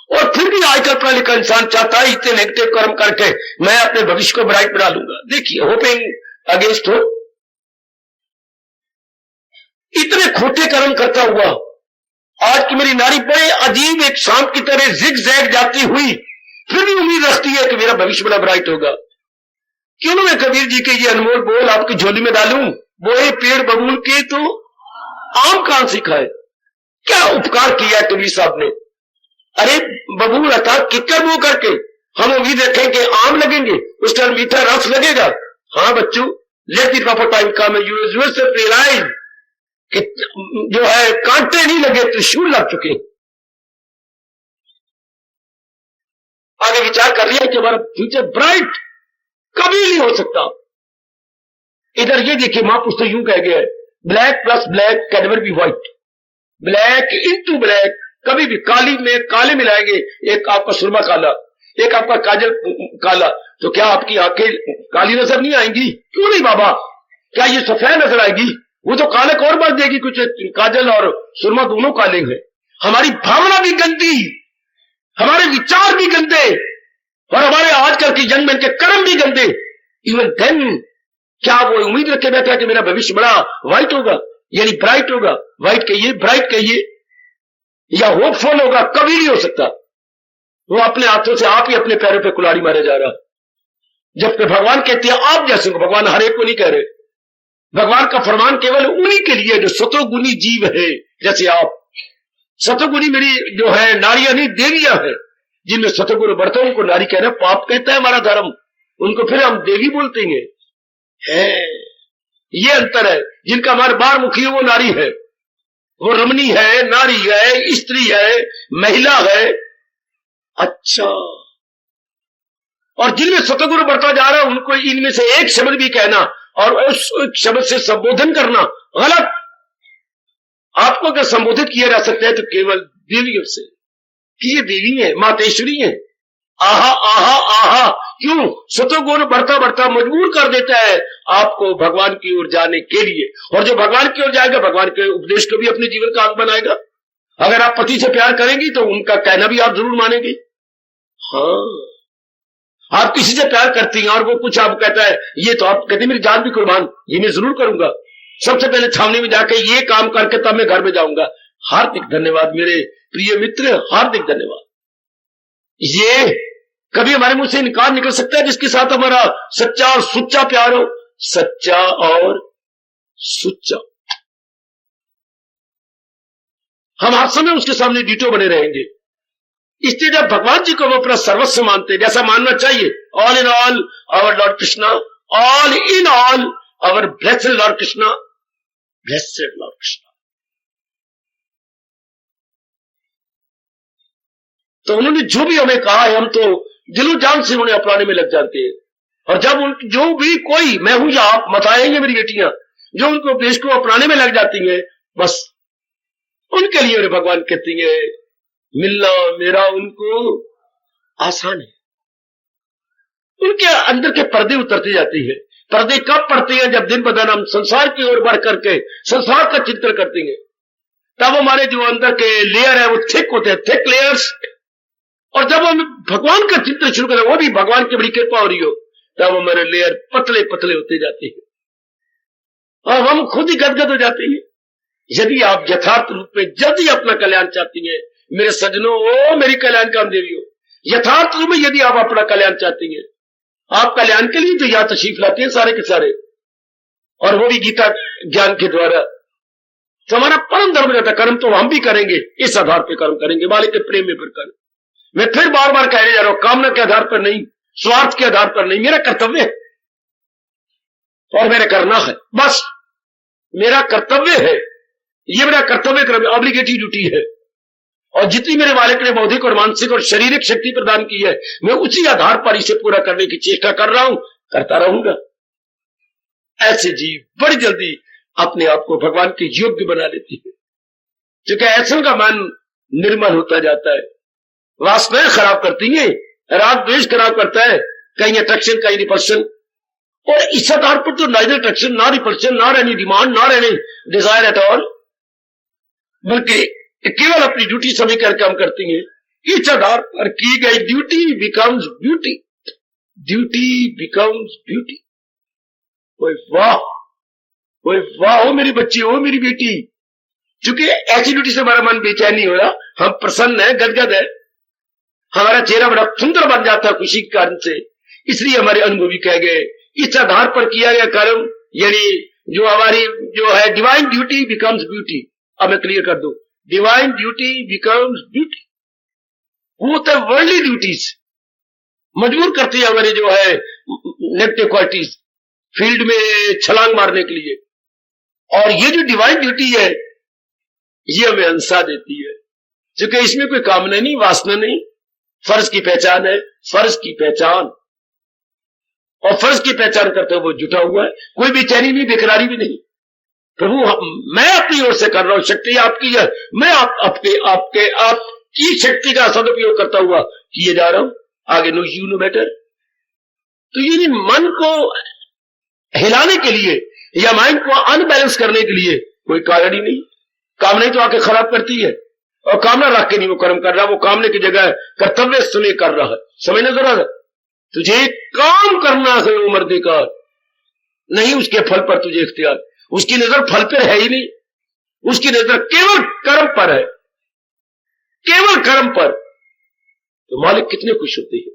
और फिर भी आजकल पढ़ा लिखा इंसान चाहता है इतने नेगेटिव कर्म करके मैं अपने भविष्य को ब्राइट बना लूंगा। देखिए, होपिंग अगेंस्ट हो, इतने खोटे कर्म करता हुआ आज की मेरी नारी बड़े अजीब एक सांप की तरह जिग जैग जाती हुई फिर भी उम्मीद रखती है कि मेरा भविष्य बड़ा ब्राइट होगा। क्यों ना मैं कबीर जी के ये अनमोल बोल आपकी झोली में डालूं, बोए पेड़ बबूल के तो आम कहां सिखाए। क्या उपकार किया कबीर साहब ने, अरे बबूल अथा किकर मुंह करके हम उम्मीद रखें कि आम लगेंगे, उसका मीठा रस लगेगा। हाँ बच्चों, let the proper time come, use से रियलाइज कि जो है कांटे नहीं लगे, त्रिशूल लग चुके। आगे विचार कर लिया कि हमारा फ्यूचर ब्राइट कभी नहीं हो सकता। इधर ये देखिए महापुरुष तो यूं कह गया है, black plus black can never be white, black into black, कभी भी काली में काले मिलाएंगे, एक आपका सुरमा काला, एक आपका काजल काला, तो क्या आपकी आंखें काली नजर नहीं आएंगी? क्यों नहीं बाबा, क्या ये सफेद नजर आएगी? वो तो काले को और बढ़ देगी, कुछ काजल और सुरमा दोनों काले हैं। हमारी भावना भी गंदी, हमारे विचार भी गंदे, और हमारे आजकल की जन्म के कर्म भी गंदे। इवन देन क्या वो उम्मीद रखे बैठा कि मेरा भविष्य बड़ा व्हाइट होगा, यानी ब्राइट होगा? व्हाइट कहिए, ब्राइट कहिए, या होपफुल होगा, कभी नहीं हो सकता। वो अपने हाथों से आप ही अपने पैरों पे कुल्हाड़ी मारे जा रहा। जबकि भगवान कहते हैं आप जैसे को, भगवान हर एक को नहीं कह रहे। भगवान का फरमान केवल उन्हीं के लिए जो सतोगुणी जीव है, जैसे आप। सतोगुणी मेरी जो है नारियां नहीं, देवियां है, जिनमें सतोगुण बढ़ते उनको नारी कहना पाप कहता है हमारा धर्म, उनको फिर हम देवी बोलते हैं। ये अंतर है। जिनका हमारे बार मुखी है वो नारी है, वो रमणी है, नारी है, स्त्री है, महिला है। अच्छा, और जिनमें सतगुरु बढ़ता जा रहा है उनको इनमें से एक शब्द भी कहना और उस शब्द से संबोधन करना गलत। आपको अगर संबोधित किया जा सकता है तो केवल देवियों से कि ये देवी है, मातेश्वरी है। आहा आहा आहा, क्यों? सतोगुण बढ़ता बढ़ता मजबूर कर देता है आपको भगवान की ओर जाने के लिए। और जो भगवान की ओर जाएगा, भगवान के उपदेश को भी अपने जीवन का अंग बनाएगा। अगर आप पति से प्यार करेंगी तो उनका कहना भी आप जरूर मानेंगे। हाँ, आप किसी से प्यार करती हैं और वो कुछ आप कहता है, ये तो आप कहते मेरी जान भी कुर्बान, ये मैं जरूर करूंगा, सबसे पहले छावनी में जाके ये काम करके तब मैं घर में जाऊंगा। हार्दिक धन्यवाद मेरे प्रिय मित्र, हार्दिक धन्यवाद। ये कभी हमारे मुंह से इनकार निकल सकता है जिसके साथ हमारा सच्चा और सुच्चा प्यार हो? सच्चा और सुच्चा। हम हर समय उसके सामने डीटो बने रहेंगे। इसलिए जब भगवान जी को वो अपना सर्वस्व मानते, जैसा मानना चाहिए, all in all our lord Krishna, all in all our blessed lord Krishna, blessed lord Krishna. तो उन्होंने जो भी हमें कहा है, हम तो दिलो जान से उन्हें अपनाने में लग जाते हैं। और जब उन जो भी कोई, मैं हूं या आप, मत आएंगे मेरी बेटियां, जो उनको उपदेश को अपनाने में लग जाती हैं, बस उनके लिए मेरे भगवान कहती है मिलना मेरा उनको आसान है। उनके अंदर के पर्दे उतरते जाते हैं। पर्दे कब पड़ते हैं? जब दिन ब दिन हम संसार की ओर बढ़ करके संसार का चिंतन करते हैं, तब हमारे जो अंदर के लेयर है वो थिक होते हैं, थिक लेयर्स। और जब हम भगवान का चिंतन शुरू करें, वो भी भगवान की बड़ी कृपा हो रही हो, तब हमारे लेयर पतले पतले होते जाते हैं और हम खुद ही गदगद हो जाते हैं। यदि आप यथार्थ रूप में जल्दी अपना कल्याण चाहती हैं मेरे सजनों, ओ मेरी कल्याण काम देवी हो, यथार्थ रूप में यदि आप अपना कल्याण चाहती हैं, आप कल्याण के लिए तो यहां तशरीफ लाते हैं सारे के सारे, और वो भी गीता ज्ञान के द्वारा। तो हमारा परम धर्म रहता, कर्म तो हम भी करेंगे, इस आधार पर कर्म करेंगे, मालिक के प्रेम में पर कर्म। मैं फिर बार बार कहने जा रहा हूं, कामना के आधार पर नहीं, स्वार्थ के आधार पर नहीं, मेरा कर्तव्य है और मैंने करना है, बस मेरा कर्तव्य है, ये मेरा कर्तव्य ऑब्लिगेटरी ड्यूटी है। और जितनी मेरे मालिक ने बौद्धिक और मानसिक और शारीरिक शक्ति प्रदान की है, मैं उसी आधार पर इसे पूरा करने की चेष्टा कर रहा हूं, करता रहूंगा। ऐसे जीव बड़ी जल्दी अपने आप को भगवान के योग्य बना लेती है, क्योंकि ऐसे का मन निर्मल होता जाता है। वासनाएं खराब करती हैं, राग द्वेष खराब करता है, कहीं अट्रैक्शन कहीं रिपल्शन, और इस आधार पर तो नाइदर अट्रैक्शन ना repulsion, not any demand, not any desire at all, बल्कि केवल अपनी ड्यूटी समय करके हम करती हैं। इस आधार पर की गई duty becomes beauty, duty becomes beauty. ओए वाह, ओए वाह, हो मेरी बच्ची, हो मेरी बेटी। क्योंकि ऐसी ड्यूटी से हमारा मन बेचैन नहीं हो रहा, हम प्रसन्न है, गदगद है, हमारा चेहरा बड़ा सुंदर बन जाता है खुशी के कारण से। इसलिए हमारे अनुभवी कह गए इस आधार पर किया गया कर्म, यानी जो हमारी जो है डिवाइन ड्यूटी बिकम्स ब्यूटी। अब मैं क्लियर कर दूं, डिवाइन ड्यूटी बिकम्स ब्यूटी। वो होता है वर्ल्डली ड्यूटीज, मजबूर करती है हमारी जो है नेगेटिव क्वालिटीज फील्ड में छलांग मारने के लिए। और ये जो डिवाइन ड्यूटी है ये हमें अंसा देती है, क्योंकि इसमें कोई कामना नहीं, वासना नहीं, फर्ज की पहचान है, फर्ज की पहचान। और फर्ज की पहचान करते हुए वो जुटा हुआ है, कोई बेचैनी नहीं, बेकरारी भी नहीं। प्रभु मैं अपनी ओर से कर रहा हूं, शक्ति आपकी है, मैं आपकी शक्ति का सदुपयोग करता हुआ किए जा रहा हूं, आगे नो यू नो बेटर। तो ये मन को हिलाने के लिए या माइंड को अनबैलेंस करने के लिए कोई कारण ही नहीं। कामना ही तो आके खराब करती है, और कामना रख के नहीं वो कर्म कर रहा, वो कामने की जगह कर्तव्य सुने कर रहा है। समझना जरा, तुझे काम करना है उम्र देकर, नहीं उसके फल पर तुझे इख्तियार। उसकी नजर फल पर है ही नहीं, उसकी नजर केवल कर्म पर है, केवल कर्म पर। तो मालिक कितने खुश होते हैं,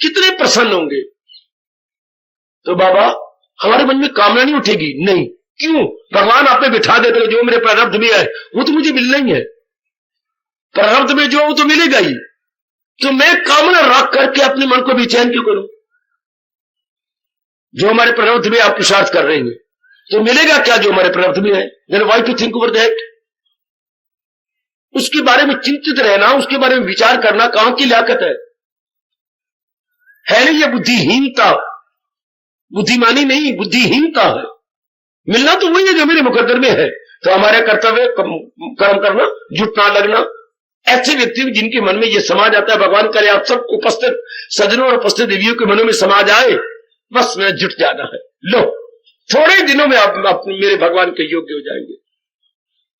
कितने प्रसन्न होंगे। तो बाबा हमारे मन में कामना नहीं उठेगी, नहीं। क्यों? भगवान आप पे बिठा देते हो, जो मेरे प्रारब्ध में है वो तो मुझे मिलना ही है, प्रारब्ध में जो वो तो मिलेगा ही। तो मैं कामना रख करके अपने मन को बेचैन क्यों करूं? जो हमारे प्रारब्ध में आप पुरुषार्थ कर रहे हैं तो मिलेगा क्या जो हमारे प्रारब्ध में है? Then why to think over that? उसके बारे में चिंतित रहना, उसके बारे में विचार करना कहां की लियाकत है नहीं? ये बुद्धिहीनता, बुद्धिमानी नहीं, बुद्धिहीनता है। मिलना तो वही है जो मेरे मुकद्दर में है। तो हमारे कर्तव्य कर्म करना, जुटना लगना। ऐसे व्यक्ति जिनके मन में ये समा जाता है, भगवान करे आप सब उपस्थित सज्जनों और उपस्थित देवियों के मनों में समा जाए, बस मैं जुट जाना है। लो थोड़े दिनों में आप मेरे भगवान के योग्य हो जाएंगे।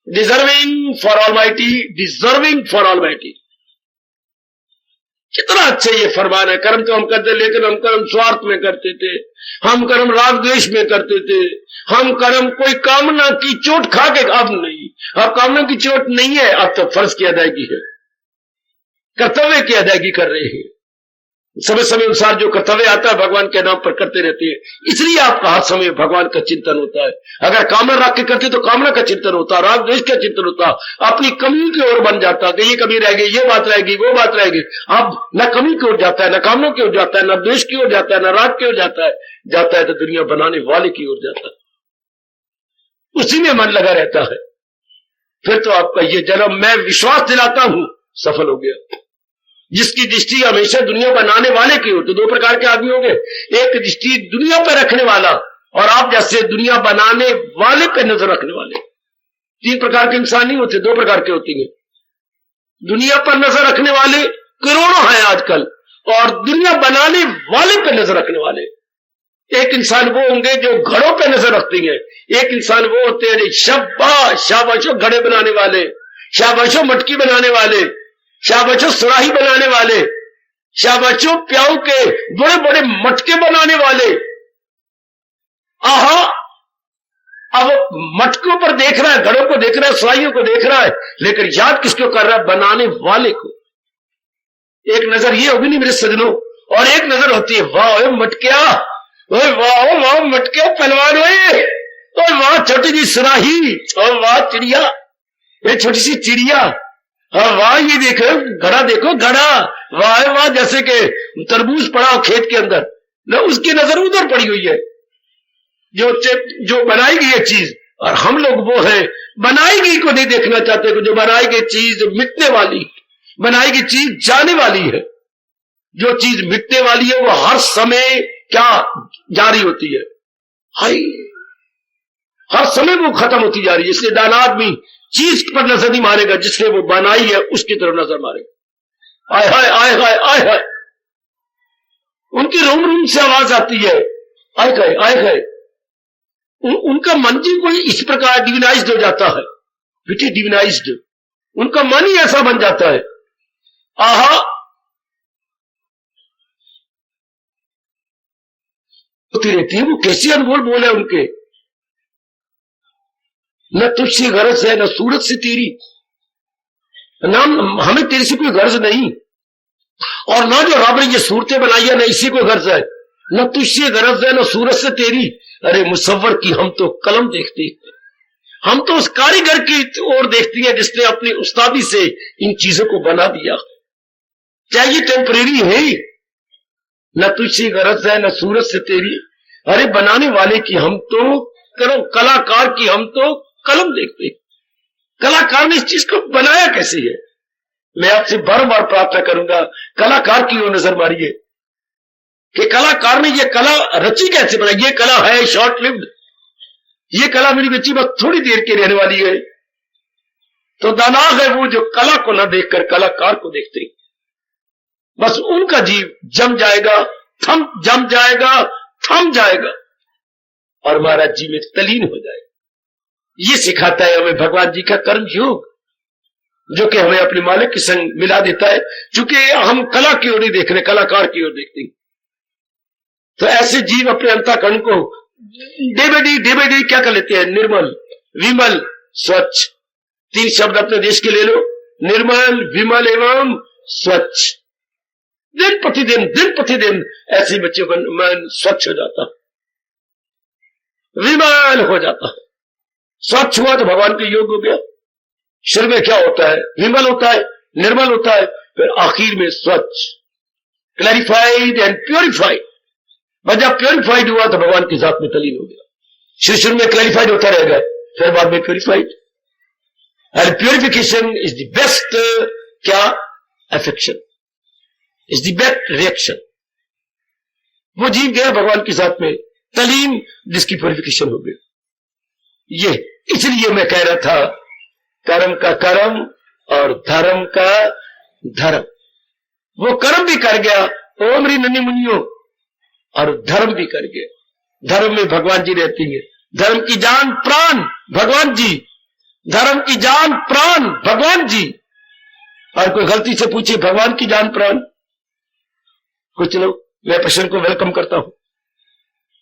Deserving for almighty, deserving for almighty. कितना अच्छा ये फरमान है। कर्म तो हम करते, लेकिन हम कर्म स्वार्थ में करते थे, हम कर्म राग द्वेष में करते थे, हम कर्म कोई कामना की चोट खा के। अब नहीं, अब कामना की चोट नहीं है, अब तो फर्ज की अदायगी है, कर्तव्य की अदायगी कर रहे हैं। समय समय अनुसार जो कर्तव्य आता है भगवान के नाम पर करते रहते हैं, इसलिए आपका हर समय भगवान का चिंतन होता है। अगर कामना रख के करते तो कामना का चिंतन होता, राग द्वेष का चिंतन होता, अपनी कमी की ओर बन जाता कि ये कमी रह गई, ये बात रहेगी, वो बात रहेगी। अब न कमी की ओर जाता है, न कामना की ओर जाता है, न द्वेष की ओर जाता है, न राग की ओर जाता है तो दुनिया बनाने वाले की ओर जाता है, उसी में मन लगा रहता है। फिर तो आपका ये जन्म, मैं विश्वास दिलाता हूं, सफल हो गया। जिसकी दृष्टि हमेशा दुनिया बनाने वाले की ओर। तो दो प्रकार के आदमी होंगे, एक दृष्टि दुनिया पर रखने वाला, और आप जैसे दुनिया बनाने वाले पे नजर रखने वाले। तीन प्रकार के इंसान नहीं होते, दो प्रकार के होते हैं। दुनिया पर नजर रखने वाले करोड़ों हैं आजकल, और दुनिया बनाने वाले पे नजर रखने वाले। एक इंसान वो होंगे जो घड़ों पे नजर रखते हैं, एक इंसान वो होते हैं शाबाश शाबाशो घड़े बनाने वाले, शाबाशो मटकी बनाने वाले, शाबाशो सुराही बनाने वाले, शाबाशो प्याऊ के बड़े बड़े मटके बनाने वाले। आहा, अब मटकों पर देख रहा है, घड़ों को देख रहा है, सुराहियों को देख रहा है, लेकिन याद किसको कर रहा है? बनाने वाले को। एक नजर ये होगी नहीं मेरे सजनों, और एक नजर होती है वाह मटकिया, वाह वाह मटकिया पहलवान हुए, और वाह छोटी सी सुराही, और वाह चिड़िया, ये छोटी सी चिड़िया, हाँ वाह ये देखो घड़ा, देखो घड़ा, वाह वाह जैसे कि तरबूज पड़ा हो खेत के अंदर, ना उसकी नजर उधर पड़ी हुई है जो बनाई गई है चीज। और हम लोग वो है बनाई गई को नहीं देखना चाहते, जो बनाई गई चीज मिटने वाली, बनाई गई चीज जाने वाली है। जो चीज मिटने वाली है वो हर समय क्या जारी होती है, हाय हर समय वो खत्म होती जा रही है। इसलिए दाना आदमी चीज पर नजर नहीं मारेगा, जिसने वो बनाई है उसकी तरफ नजर मारेगा। आय हाय आय हाय आय हाय, उनकी रूम रूम से आवाज आती है, आय हाय आय हाय। उनका मन जी कोई इस प्रकार डिविनाइज्ड हो जाता है, बेटे डिविनाइज्ड, उनका मन ही ऐसा बन जाता है। आहा, होती रहती है वो, कैसी अनमोल बोल है उनके। न तुझसे गरज है, न सूरत से तेरी, नाम हमें तेरे से कोई गर्ज नहीं, और ना जो रब ने ये सूरतें बनाई है न इससे कोई गर्ज है, न तुझसे गरज है न सूरत से तेरी। अरे मुसव्वर की हम तो कलम देखते हैं, हम तो उस कारीगर की ओर देखती हैं जिसने अपनी उस्तादी से इन चीजों को बना दिया। क्या ये टेम्परेरी है? न तुझसे गरज है न सूरज से तेरी। अरे बनाने वाले की हम तो कलाकार की हम तो कलम देखते, कलाकार ने इस चीज को बनाया कैसे है? मैं आपसे बार बार प्रार्थना करूंगा, कलाकार की ओर नजर मारिए कि कलाकार ने ये कला रची कैसे बनाई। ये कला है शॉर्ट लिव्ड, ये कला मेरी बच्ची बस थोड़ी देर की रहने वाली है। तो दानाग है वो जो कला को न देखकर कलाकार को देखते, बस उनका जीव जम जाएगा, जम जाएगा, थम जाएगा और हमारा जीव में तलीन हो जाएगा। ये सिखाता है हमें भगवान जी का कर्म योग, जो कि हमें अपने मालिक के संग मिला देता है। चूंकि हम कला की ओर नहीं देख रहे, कलाकार की ओर देखते हैं। तो ऐसे जीव अपने अंतःकरण को डे बाई डे क्या कर लेते हैं? निर्मल, विमल, स्वच्छ। 3 शब्द अपने देश के ले लो, निर्मल, विमल एवं स्वच्छ। दिन प्रतिदिन ऐसे बच्चों का मन स्वच्छ हो जाता, विमल हो जाता। स्वच्छ हुआ तो भगवान के योग हो गया। शुरू में क्या होता है? विमल होता है, निर्मल होता है, फिर आखिर में स्वच्छ, क्लैरिफाइड एंड प्योरिफाइड। बस जब प्योरिफाइड हुआ तो भगवान की जात में तलीन हो गया। शुरू में क्लैरिफाइड होता रहेगा, फिर बाद में purified. And purification is the best क्या affection, is the best reaction. वो जीव गया भगवान की जात में तलीन, जिसकी प्योरिफिकेशन हो गई। ये इसलिए मैं कह रहा था, कर्म का कर्म और धर्म का धर्म। वो कर्म भी कर गया, ओ मेरी नन्ही मुनियों, और धर्म भी कर गया। धर्म में भगवान जी रहती है। धर्म की जान प्राण भगवान जी, धर्म की जान प्राण भगवान जी। और कोई गलती से पूछे भगवान की जान प्राण, कुछ लोग, मैं प्रश्न को वेलकम करता हूं।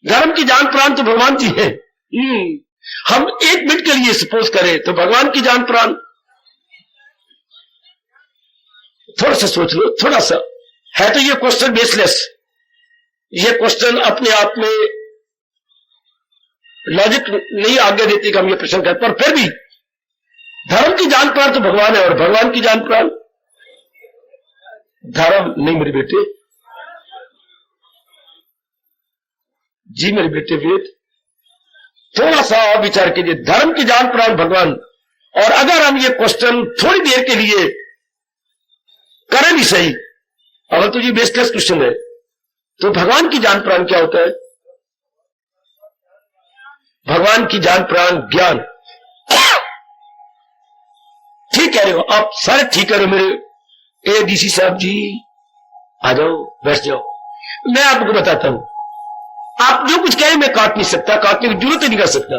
धर्म की जान प्राण तो भगवान जी है। हम 1 मिनट के लिए सपोज करें तो भगवान की जान प्राण, थोड़ा सा सोच लो, थोड़ा सा है तो ये क्वेश्चन बेसलेस। ये क्वेश्चन अपने आप में लॉजिक नहीं आगे देती कि हम ये प्रश्न करते, पर फिर भी धर्म की जान प्राण तो भगवान है और भगवान की जान प्राण धर्म नहीं। मेरे बेटे जी, मेरे बेटे वेद, थोड़ा सा और विचार कीजिए। धर्म की जान प्राण भगवान, और अगर हम ये क्वेश्चन थोड़ी देर के लिए करें भी सही, अगर तो ये बेसलेस क्वेश्चन है, तो भगवान की जान प्राण क्या होता है? भगवान की जान प्राण ज्ञान। ठीक कह रहे हो आप, सारे ठीक कह रहे हो मेरे एडीसी साहब जी। आ जाओ, बैठ जाओ। मैं आपको बताता हूं, आप जो कुछ कहें मैं काट नहीं सकता, काटने की जरूरत ही नहीं कर सकता,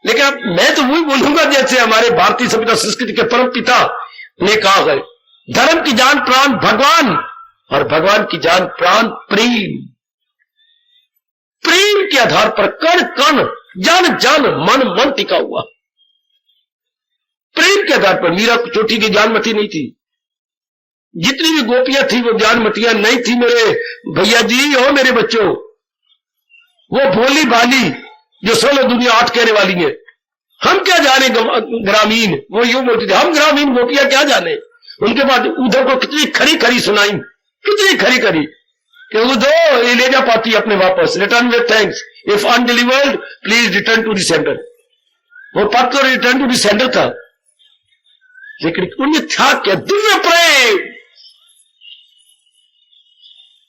लेकिन मैं तो वही बोलूंगा जैसे हमारे भारतीय सभ्यता संस्कृति के परम पिता ने कहा है, धर्म की जान प्राण भगवान और भगवान की जान प्राण प्रेम। प्रेम के आधार पर कण कण, जन जन, मन मन टिका हुआ। प्रेम के आधार पर मीरा चोटी की ज्ञानमती नहीं थी, जितनी भी गोपियां थी वो ज्ञानमतियां नहीं थी मेरे भैया जी। हो मेरे बच्चों, वो भोली भाली जो 16 दुनिया 8 कहने वाली है, हम क्या जाने ग्रामीण, वो यूं बोलते थे, हम ग्रामीण गोपियां क्या जाने। उनके बाद उधर को कितनी खरी खरी सुनाई, कितनी खरी खरी कि उधर ये ले जा पाती अपने वापस। Return with thanks, if undelivered please return to the sender. वो पत्र रिटर्न टू द सेंडर था, लेकिन उन्हें था क्या? दिव्य प्रेम।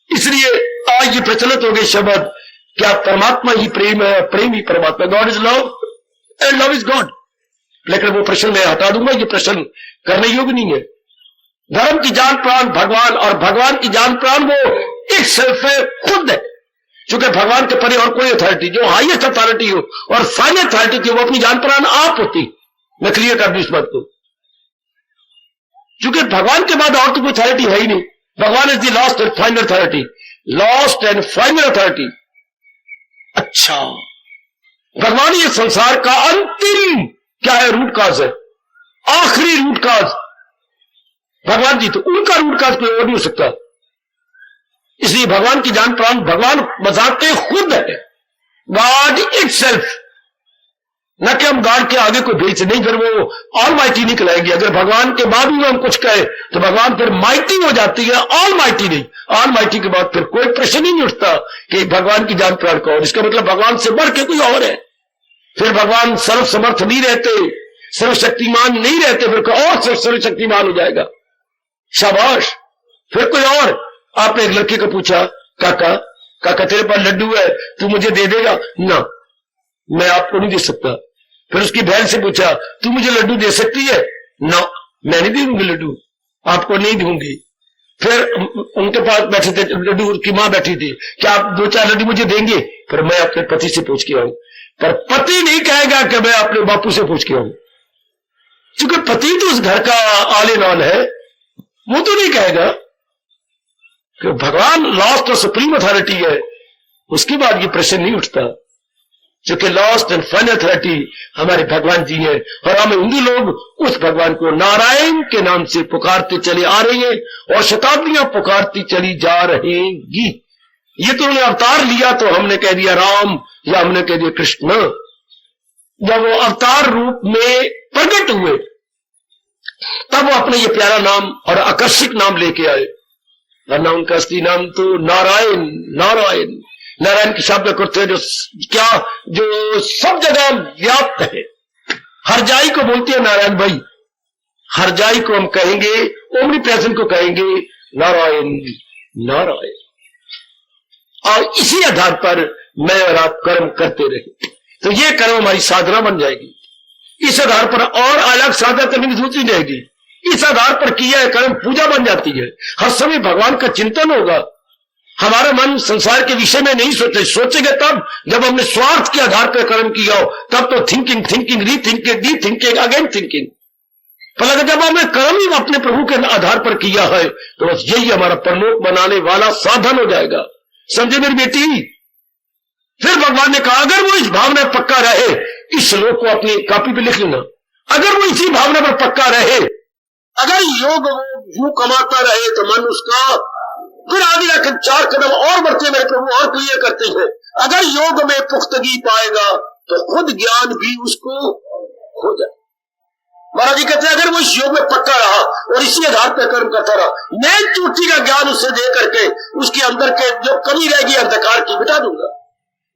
इसलिए आज ये प्रचलित हो गए शब्द, क्या परमात्मा ही प्रेम है, प्रेम ही परमात्मा। God is love and love is God. लेकिन वो प्रश्न मैं हटा दूंगा, ये प्रश्न करने योग्य नहीं है। धर्म की जान प्राण भगवान और भगवान की जान प्राण वो एक सेल्फ है, खुद है। क्योंकि भगवान के परे और कोई अथॉरिटी, जो हाईएस्ट अथॉरिटी हो और फाइनल अथॉरिटी थी, वो अपनी जान प्राण आप होती। मैं क्लियर कर दूं इस बात को, क्योंकि भगवान के बाद और तो कोई अथॉरिटी है ही नहीं। भगवान is the last and final authority, last and final authority. अच्छा, भगवान ये संसार का अंतिम क्या है? रूट काज है, आखिरी रूट काज भगवान जी। तो उनका रूट काज कोई और नहीं हो सकता। इसलिए भगवान की जान प्राण भगवान बजाते खुद है, गॉड इटसेल्फ। न कि हम गॉड के आगे कोई भेज नहीं, फिर वो ऑल माइटी निकलाएंगे। अगर भगवान के बाद भी हम कुछ कहे तो भगवान फिर माइटी हो जाती है, ऑल माइटी नहीं। ऑल माइटी के बाद फिर कोई प्रश्न ही नहीं उठता कि भगवान की जान प्राण कौन। इसका मतलब भगवान से बढ़ के कोई और है। फिर भगवान सर्वसमर्थ नहीं रहते, सर्वशक्तिमान नहीं रहते, फिर कोई और सर्वशक्तिमान हो जाएगा। शाबाश। फिर कोई और। आपने एक लड़के को पूछा, काका काका तेरे पास लड्डू है, तू मुझे दे देगा? ना, मैं आपको नहीं दे सकता। फिर उसकी बहन से पूछा, तू मुझे लड्डू दे सकती है? ना, मैं नहीं दूंगी लड्डू, आपको नहीं दूंगी। फिर उनके पास बैठे थे लड्डू, की मां बैठी थी, क्या आप 2-4 लड्डू मुझे देंगे? फिर मैं अपने पति से पूछ के आऊं। पर पति नहीं कहेगा कि मैं अपने बापू से पूछ के आऊं, क्योंकि पति तो उस घर का ऑल इन ऑल है, वो तो नहीं कहेगा कि भगवान लास्ट और सुप्रीम अथॉरिटी है। उसके बाद ये प्रश्न नहीं उठता, क्योंकि लास्ट एंड फाइनल अथॉरिटी हमारे भगवान जी हैं। और हम हिंदू लोग उस भगवान को नारायण के नाम से पुकारते चले आ रहे हैं और शताब्दियां पुकारती चली जा रहेंगी। ये तो उन्होंने अवतार लिया तो हमने कह दिया राम या हमने कह दिया कृष्ण। जब वो अवतार रूप में प्रकट हुए तब वो अपने ये प्यारा नाम और आकर्षक नाम लेके आए, वरना उनका असली नाम तो नारायण नारायण नारायण के शब्द करते हैं जो सब जगह व्याप्त है। हरजाई को बोलते हैं नारायण भाई, हरजाई को हम कहेंगे, ओमनी प्रेजेंट को कहेंगे नारायण नारायण। और इसी आधार पर मैं और आप कर्म करते रहे तो ये कर्म हमारी साधना बन जाएगी। इस आधार पर और अलग साधना करने की जरूरत नहीं रहेगी। इस आधार पर किया है कर्म पूजा बन जाती है। हर समय भगवान का चिंतन होगा। हमारा मन संसार के विषय में नहीं सोचेगा तब जब हमने स्वार्थ के आधार पर कर्म किया हो, तब तो थिंकिंग थिंकिंग री थिंकिंग री थिंकिंग अगेन थिंकिंग। पर अगर जब हमने कर्म ही अपने प्रभु के आधार पर किया है तो बस यही हमारा परलोक बनाने वाला साधन हो जाएगा। समझे मेरी बेटी? फिर भगवान ने कहा अगर वो इस भावना पर पक्का रहे, इस श्लोक को अपनी कॉपी पे लिख लेना, अगर वो इसी भावना पर पक्का रहे, अगर योग वो कमाता रहे तो मन उसका फिर आगे जाकर 4 कदम और बढ़ते मेरे प्रभु और क्लियर करते हैं। अगर योग में पुख्तगी पाएगा तो खुद ज्ञान भी उसको हो जाए। महाराज जी कहते हैं अगर वो इस योग में पक्का रहा और इसी आधार पर कर्म करता रहा, मैं चोटी का ज्ञान उससे दे करके उसके अंदर के जो कमी रहेगी अंधकार की मिटा दूंगा।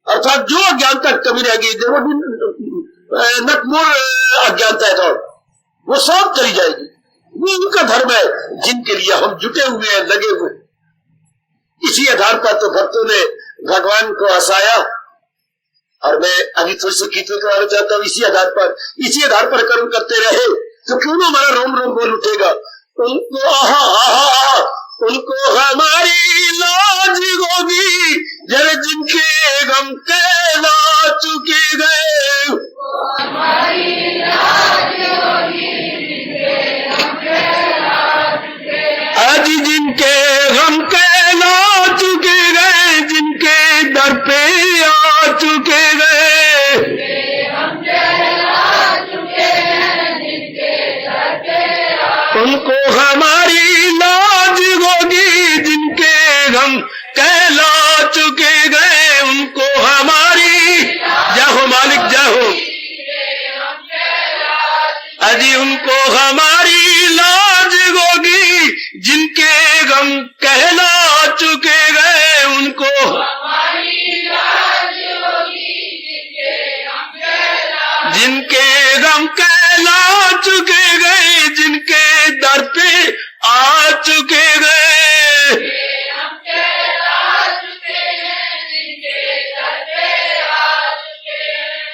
अर्थात जो अज्ञानता कमी रहेगी, नट मोर अज्ञानता है तो वो सब चली जाएगी। वो उनका धर्म है जिनके लिए हम जुटे हुए हैं, लगे हुए। इसी आधार पर तो भक्तों ने भगवान को हंसाया। और मैं अभी थोड़ी सी कीर्तन कराना चाहता हूँ। इसी आधार पर कर्म करते रहे तो क्यों ना हमारा रोम रोम बोल उठेगा। उनको आहा आहा आहा, उनको हमारी लाज होगी जरा जिनके गम के ला चुके गए। आज जिनके गम के ला चुके गए, जिनके दर पे आ चुके गए, उनको हमारी लाज होगी जिनके गम कहला चुके गए। उनको हमारी जय हो मालिक जय हो। अजी उनको हमारी लाज होगी जिनके गम कहला चुके गए। उनको जिनके गम कहला चुके गए, जिनके दर पे आ चुके गए।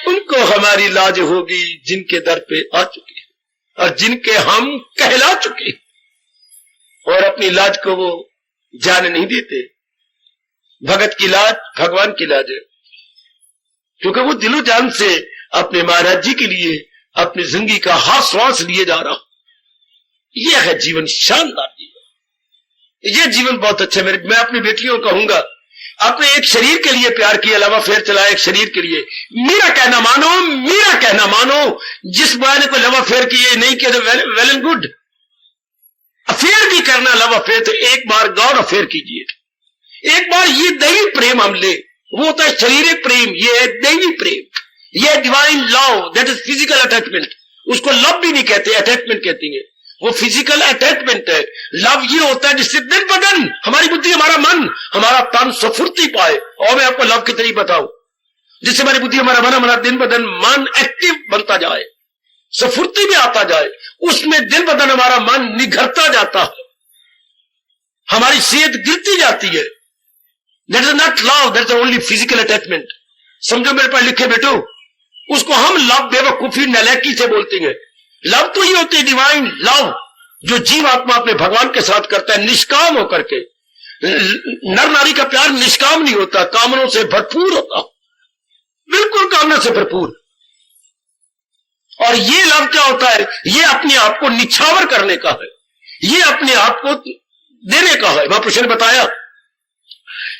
उनको हमारी लाज होगी जिनके दर पे आ चुके और जिनके हम कहला चुके। और अपनी लाज को वो जान नहीं देते। भगत की लाज भगवान की लाज है, क्योंकि वो दिलो जान से अपने महाराज जी के लिए अपनी जिंदगी का हर श्वास लिए जा रहा। यह है जीवन, शानदार जीवन। यह जीवन बहुत अच्छा। मैं अपनी बेटियों को कहूंगा अपने एक शरीर के लिए प्यार किए अलावा फेर चलाए एक शरीर के लिए। मेरा कहना मानो, मेरा कहना मानो। जिस बॉय ने कोई लव अफेयर किए नहीं किया तो वेल एंड गुड। अफेयर भी करना लव अफेयर तो एक बार गॉड अफेयर कीजिए। एक बार ये दैवी प्रेम हम ले, वो होता है शरीर प्रेम, ये है दैवी प्रेम। ये divine love, that is physical attachment. उसको लव भी नहीं कहते, अटैचमेंट कहती है। वो फिजिकल अटैचमेंट है। लव ये होता है जिससे दिल बदन, हमारी बुद्धि, हमारा मन, हमारा तन स्फूर्ति पाए। और मैं आपको लव की तरीके बताऊं, जिससे हमारी बुद्धि, हमारा मन, हमारा दिन बदन, मन एक्टिव बनता जाए, स्फूर्ति में आता जाए। उसमें दिल बदन, हमारा मन निखरता जाता है, हमारी सेहत गिरती जाती है। That is not love, that is only physical attachment. समझो मेरे पास लिखे बेटो, उसको हम लव बेवकूफी नलायकी से बोलते हैं। लव तो ये होती है डिवाइन लव, जो जीव आत्मा अपने भगवान के साथ करता है निष्काम होकर के। नर नारी का प्यार निष्काम नहीं होता, कामनों से भरपूर होता, बिल्कुल कामना से भरपूर। और ये लव क्या होता है? ये अपने आप को निछावर करने का है, ये अपने आप को देने का है। महापुरुष ने बताया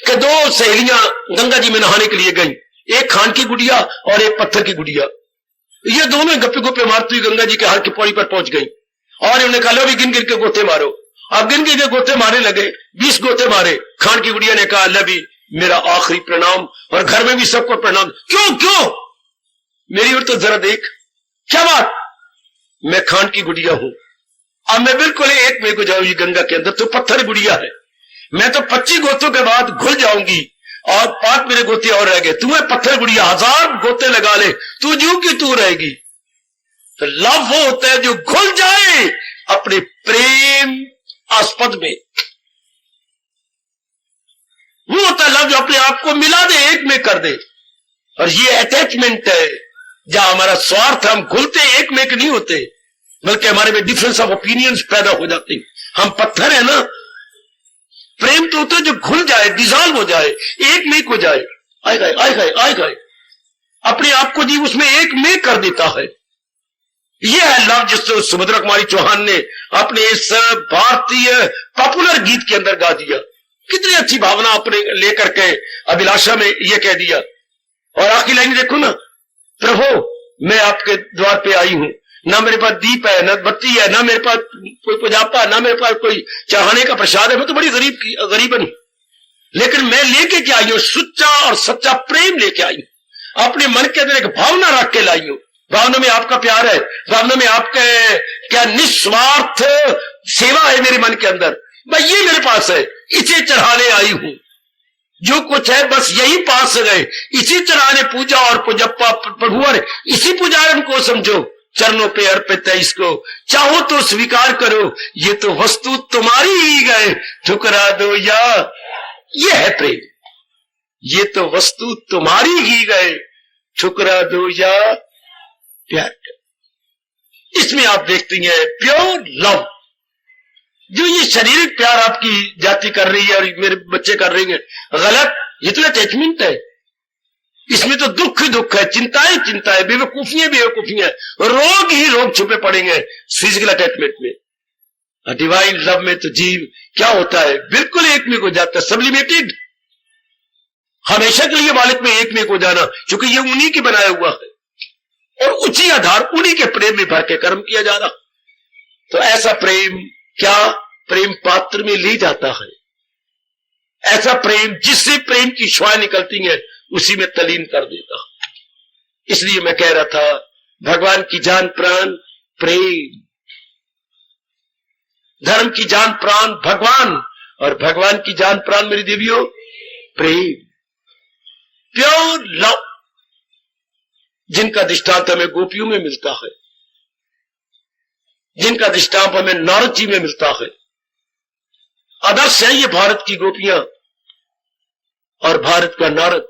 कि दो सहेलियां गंगा जी में नहाने के लिए गई, एक खान की गुड़िया और एक पत्थर की गुड़िया। ये दोनों गप्पे गुप्पे मारती हुई गंगा जी के हर की पौड़ी पर पहुंच गई और उन्होंने कहा, लो भी गिन गिन के गोते मारो। अब गिन गिन के गोते मारने लगे, 20 गोते मारे। खान की गुड़िया ने कहा, अल्लाह भी मेरा आखिरी प्रणाम, और घर में भी सबको प्रणाम। क्यों क्यों? मेरी ओर तो जरा देख, क्या बात? मैं खान की गुड़िया हूं, अब मैं बिल्कुल एक में को जाऊंगी गंगा के अंदर, तो पत्थर गुड़िया है, मैं तो 25 गोतों के बाद घुल जाऊंगी और 5 मेरे गोते और रह गए। तुम्हें पत्थर गुड़िया 1000 गोते लगा ले, तू जू की तू रहेगी। तो लव वो होता है जो घुल जाए अपने प्रेम आस्पद में, वो होता है लव जो अपने आप को मिला दे, एक में कर दे। और ये अटैचमेंट है जहां हमारा स्वार्थ, हम घुलते एक में नहीं होते, बल्कि हमारे में डिफरेंस ऑफ ओपिनियंस पैदा हो जाते हैं। हम पत्थर है ना, प्रेम तो होता है जो घुल जाए, डिजॉल्व हो जाए, एक में हो जाए। आए गए आए गए आए गए, अपने आप को जी उसमें एक में कर देता है। यह है लव जिसको सुभद्रा कुमारी चौहान ने अपने इस भारतीय पॉपुलर गीत के अंदर गा दिया। कितनी अच्छी भावना अपने लेकर के अभिलाषा में यह कह दिया। और आखिरी लाइन देखो ना, प्रभु मैं आपके द्वार पे आई हूं, ना मेरे पास दीप है, ना बत्ती है, ना मेरे पास कोई पुजापा, ना मेरे पास कोई चढ़ाने का प्रसाद है, मैं तो बड़ी गरीबन हूं, लेकिन मैं लेके क्या आई हूं? सच्चा और सच्चा प्रेम लेके आई हूं, अपने मन के अंदर एक भावना रख के लाई हूं। भावना में आपका प्यार है, भावना में आपके क्या निस्वार्थ सेवा है मेरे मन के अंदर, भाई ये मेरे पास है, इसे चढ़ाने आई हूं। जो कुछ है बस यही पास गए, इसी चढ़ाने पूजा और पूजप्पा प्रभु, और इसी पुजारन को समझो, चरणों पे अर्पित है इसको, चाहो तो स्वीकार करो, ये तो वस्तु तुम्हारी ही गए, ठुकरा दो या। ये है प्रेम, ये तो वस्तु तुम्हारी ही गए, ठुकरा दो या प्यार। इसमें आप देखती हैं प्योर लव। जो ये शारीरिक प्यार आपकी जाति कर रही है और मेरे बच्चे कर रही हैं, गलत। ये तो अटैचमेंट है, इसमें तो दुख ही दुख है, चिंताएं चिंता है, बेवकूफियां बेवकूफियां, रोग ही रोग छुपे पड़ेंगे फिजिकल अटैचमेंट में। डिवाइन लव में तो जीव क्या होता है? बिल्कुल एक में हो जाता है, सब्लिमेटेड, हमेशा के लिए मालिक में एक में हो जाना, क्योंकि ये उन्हीं के बनाया हुआ है और उसी आधार उन्हीं के प्रेम में भर के कर्म किया जा रहा। तो ऐसा प्रेम क्या प्रेम पात्र में ले जाता है, ऐसा प्रेम जिससे प्रेम की श्वाएं निकलती हैं उसी में तलीन कर देता। इसलिए मैं कह रहा था, भगवान की जान प्राण प्रेम, धर्म की जान प्राण भगवान, और भगवान की जान प्राण मेरी देवियों प्रेम, प्योर लव, जिनका दृष्टांत हमें गोपियों में मिलता है, जिनका दृष्टांत हमें नारद जी में मिलता है। आदर्श है ये भारत की गोपियां और भारत का नारद।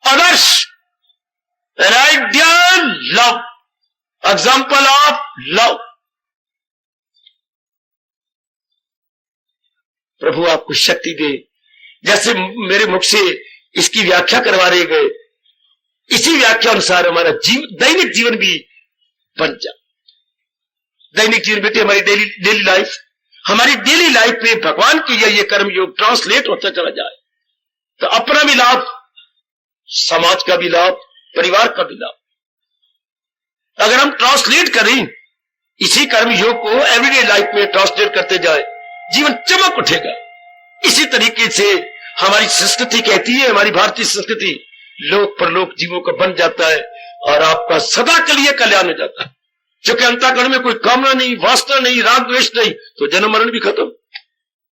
आदर्श, an ideal love, example of love। प्रभु आपको शक्ति दे, जैसे मेरे मुख से इसकी व्याख्या करवा रहे गए, इसी व्याख्या अनुसार हमारा दैनिक जीवन भी बन जाए। दैनिक जीवन बेटे हमारी डेली लाइफ, हमारी डेली लाइफ में भगवान की ये कर्म योग ट्रांसलेट होता चला जाए, तो अपना भी लाभ, समाज का भी लाभ, परिवार का भी लाभ। अगर हम ट्रांसलेट करें इसी कर्म योग को एवरीडे लाइफ में ट्रांसलेट करते जाए, जीवन चमक उठेगा। इसी तरीके से हमारी संस्कृति कहती है, हमारी भारतीय संस्कृति, लोक परलोक जीवों का बन जाता है और आपका सदा के लिए कल्याण हो जाता है। क्योंकि अंतःकरण में कोई कामना नहीं, वासना नहीं, राग द्वेष नहीं, तो जन्म मरण भी खत्म।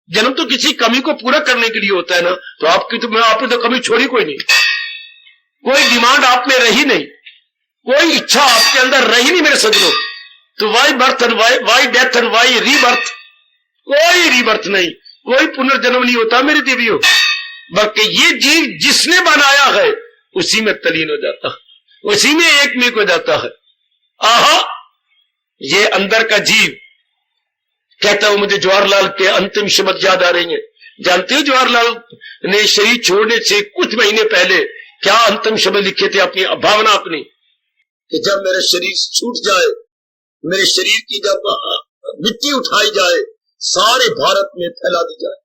जन्म तो किसी कमी को पूरा करने के लिए होता है ना, तो आपने तो कमी छोड़ी कोई नहीं, कोई डिमांड आप में रही नहीं, कोई इच्छा आपके अंदर रही नहीं मेरे सज्जनों। तो why birth and why death and why rebirth, कोई रीबर्थ नहीं, कोई पुनर्जन्म नहीं होता मेरी देवियों। बल्कि ये जीव जिसने बनाया है उसी में तलीन हो जाता है, उसी में एक में हो जाता है। आहा, ये अंदर का जीव कहता हूं, मुझे जवाहरलाल के अंतिम शब्द याद आ रही हैं। जानते हो जवाहरलाल ने शरीर छोड़ने से कुछ महीने पहले क्या अंतिम शब्द लिखे थे, अपनी भावना अपनी, कि जब मेरा शरीर छूट जाए, मेरे शरीर की जब मिट्टी उठाई जाए, सारे भारत में फैला दी जाए।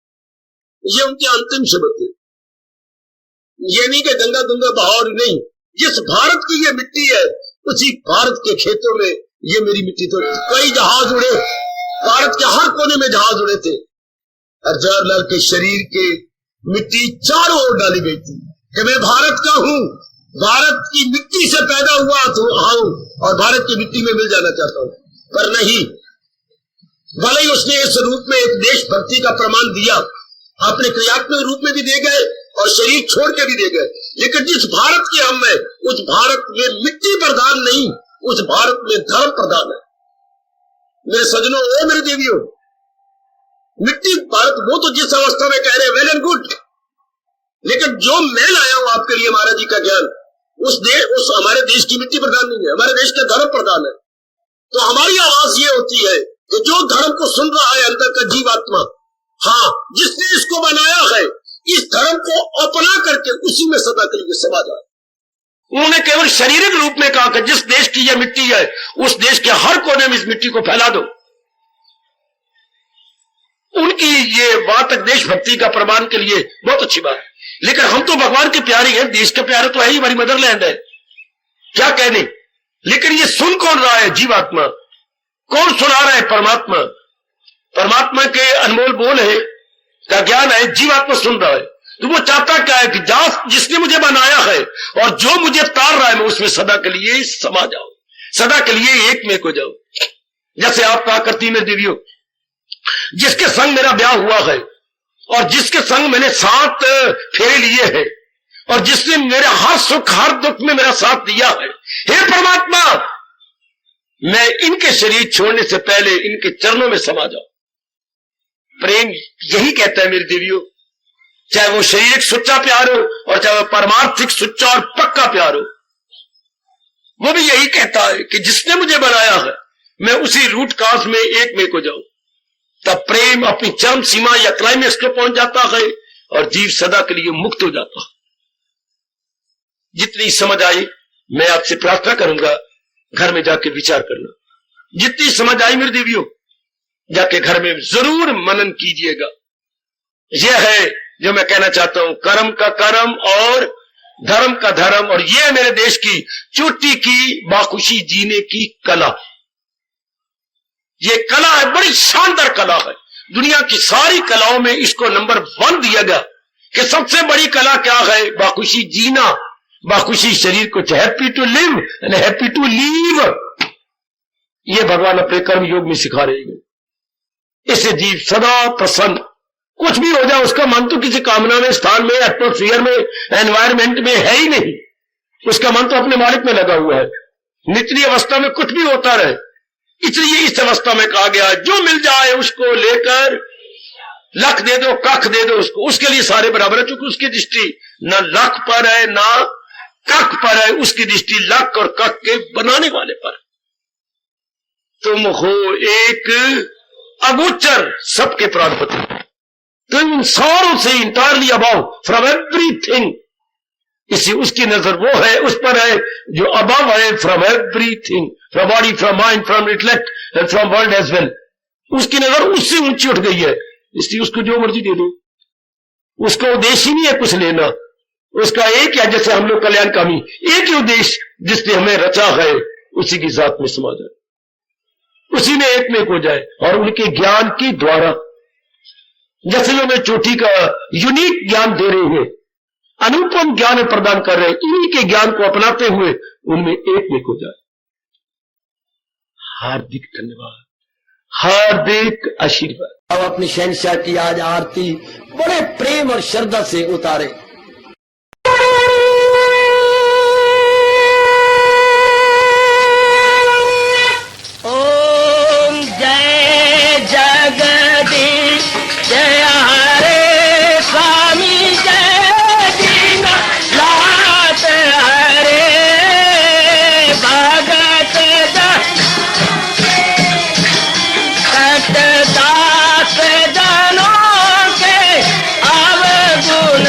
ये उनके अंतिम शब्द थे। ये नहीं कि गंगा गंगा बहार नहीं, जिस भारत की ये मिट्टी है उसी भारत के खेतों में ये मेरी मिट्टी। तो कई जहाज उड़े, भारत के हर कोने में जहाज उड़े थे, और जवाहरलाल के शरीर के मिट्टी चारों ओर डाली गई थी कि मैं भारत का हूं, भारत की मिट्टी से पैदा हुआ तो आऊं और भारत की मिट्टी में मिल जाना चाहता हूं। पर नहीं, भले ही उसने इस रूप में एक देशभक्ति का प्रमाण दिया, अपने क्रियात्मक रूप में भी दे गए और शरीर छोड़ के भी दे गए, लेकिन जिस भारत के हम हैं उस भारत में मिट्टी प्रधान नहीं, उस भारत में धर्म प्रधान है। मेरे सज्जनों, ओ मेरे देवियों, मिट्टी भारत वो तो जिस अवस्था में कह रहे हैं वेल एंड गुड, लेकिन जो मैं लाया हूं आपके लिए महाराज जी का ज्ञान, उस हमारे देश की मिट्टी प्रधान नहीं है, हमारे देश का धर्म प्रधान है। तो हमारी आवाज ये होती है कि जो धर्म को सुन रहा है अंदर का जीवात्मा, हाँ, जिसने इसको बनाया है, इस धर्म को अपना करके उसी में सदा के लिए समा जाए। उन्होंने केवल शारीरिक रूप में कहा कि जिस देश की यह मिट्टी है उस देश के हर कोने में इस मिट्टी को फैला दो। उनकी ये बात देशभक्ति का प्रमाण के लिए बहुत अच्छी बात है। लेकिन हम तो भगवान के प्यारे हैं, देश के प्यारे तो है ही, हमारी मदरलैंड है, क्या कहने। लेकिन ये सुन कौन रहा है? जीवात्मा। कौन सुना रहा है? परमात्मा। परमात्मा के अनमोल बोल है, का ज्ञान है, जीवात्मा सुन रहा है। तो वो चाहता क्या है कि जिसने मुझे बनाया है और जो मुझे तार रहा है, मैं उसमें सदा के लिए समा जाऊं, सदा के लिए एक में को जाऊं। जैसे आप कहा करती में देवियों, जिसके संग मेरा ब्याह हुआ है और जिसके संग मैंने 7 फेरे लिए हैं और जिसने मेरे हर सुख हर दुख में मेरा साथ दिया है, हे परमात्मा, मैं इनके शरीर छोड़ने से पहले इनके चरणों में समा जाऊं। प्रेम यही कहता है मेरी देवियों, चाहे वो शारीरिक सुच्चा प्यार हो और चाहे वो परमार्थिक सुच्चा और पक्का प्यार हो, वो भी यही कहता है कि जिसने मुझे बनाया है मैं उसी रूट काज में एक में को जाऊं। तब प्रेम अपनी चरम सीमा या क्लाइमेक्स को पहुंच जाता है और जीव सदा के लिए मुक्त हो जाता है। जितनी समझ आई, मैं आपसे प्रार्थना करूंगा घर में जाके विचार करना। जितनी समझ आई मेरी देवियों, जाके घर में जरूर मनन कीजिएगा। यह है जो मैं कहना चाहता हूं, कर्म का कर्म और धर्म का धर्म, और यह मेरे देश की चोटी की बाखुशी जीने की कला। ये कला है, बड़ी शानदार कला है। दुनिया की सारी कलाओं में इसको नंबर 1 दिया गया कि सबसे बड़ी कला क्या है? बाखुशी जीना, बाखुशी शरीर को, happy to live and happy to leave. ये भगवान अपने कर्म योग में सिखा रहे हैं। इससे जीव सदा प्रसन्न, कुछ भी हो जाए उसका मन तो किसी कामना में, स्थान में, एटमोस्फियर में, एनवायरमेंट में है ही नहीं। उसका मन तो अपने मालिक में लगा हुआ है। निचली अवस्था में कुछ भी होता रहे, इसलिए इस अवस्था में कहा गया जो मिल जाए उसको लेकर लख दे दो, कख दे दो उसको, उसके लिए सारे बराबर है। चूंकि उसकी दृष्टि न लख पर है ना कख पर है, उसकी दृष्टि लख और कख के बनाने वाले पर। तुम हो एक अगोचर सबके प्राणपति, तुम सारों से इंटायरली अबव फ्रॉम एवरीथिंग। इसी उसकी नजर वो है, उस पर है जो अबव है from everything, from body, from mind, from intellect and from world as well. उसकी नजर उससे ऊंची उठ गई है, इसलिए उसको जो मर्जी दे दो। उसका उद्देश्य ही नहीं है कुछ लेना, उसका एक है, जैसे हम लोग कल्याणकामी, एक ही उद्देश्य जिसने हमें रचा है उसी की जात में समा जाए, उसी में एक में हो जाए। और उनके ज्ञान के द्वारा, जैसे जो मैं चोटी का यूनिक ज्ञान दे रहे हैं, अनुपम ज्ञान प्रदान कर रहे हैं। इन्हीं के ज्ञान को अपनाते हुए उनमें एक हो जाए। हार्दिक धन्यवाद, हार्दिक आशीर्वाद। अब अपनी शहंशाह की आज आरती बड़े प्रेम और श्रद्धा से उतारे। ओम जय जगदीश जय हरे स्वामी जय दीनानाथ हरे भगत सतदास जनों के अवगुण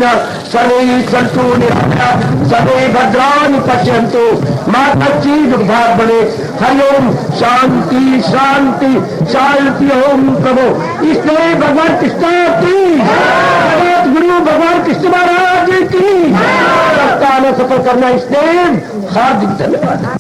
देना। सर्वे सन्तु निरामया सर्वे भद्राणि पश्यन्तु माँ कच्ची भाग बने। हरिओम शांति शांति शांति ओम प्रभु। इसलिए भगवान कृष्ण की जगत गुरु भगवान कृष्ण महाराज की सफल करना। इसलिए हार्दिक धन्यवाद।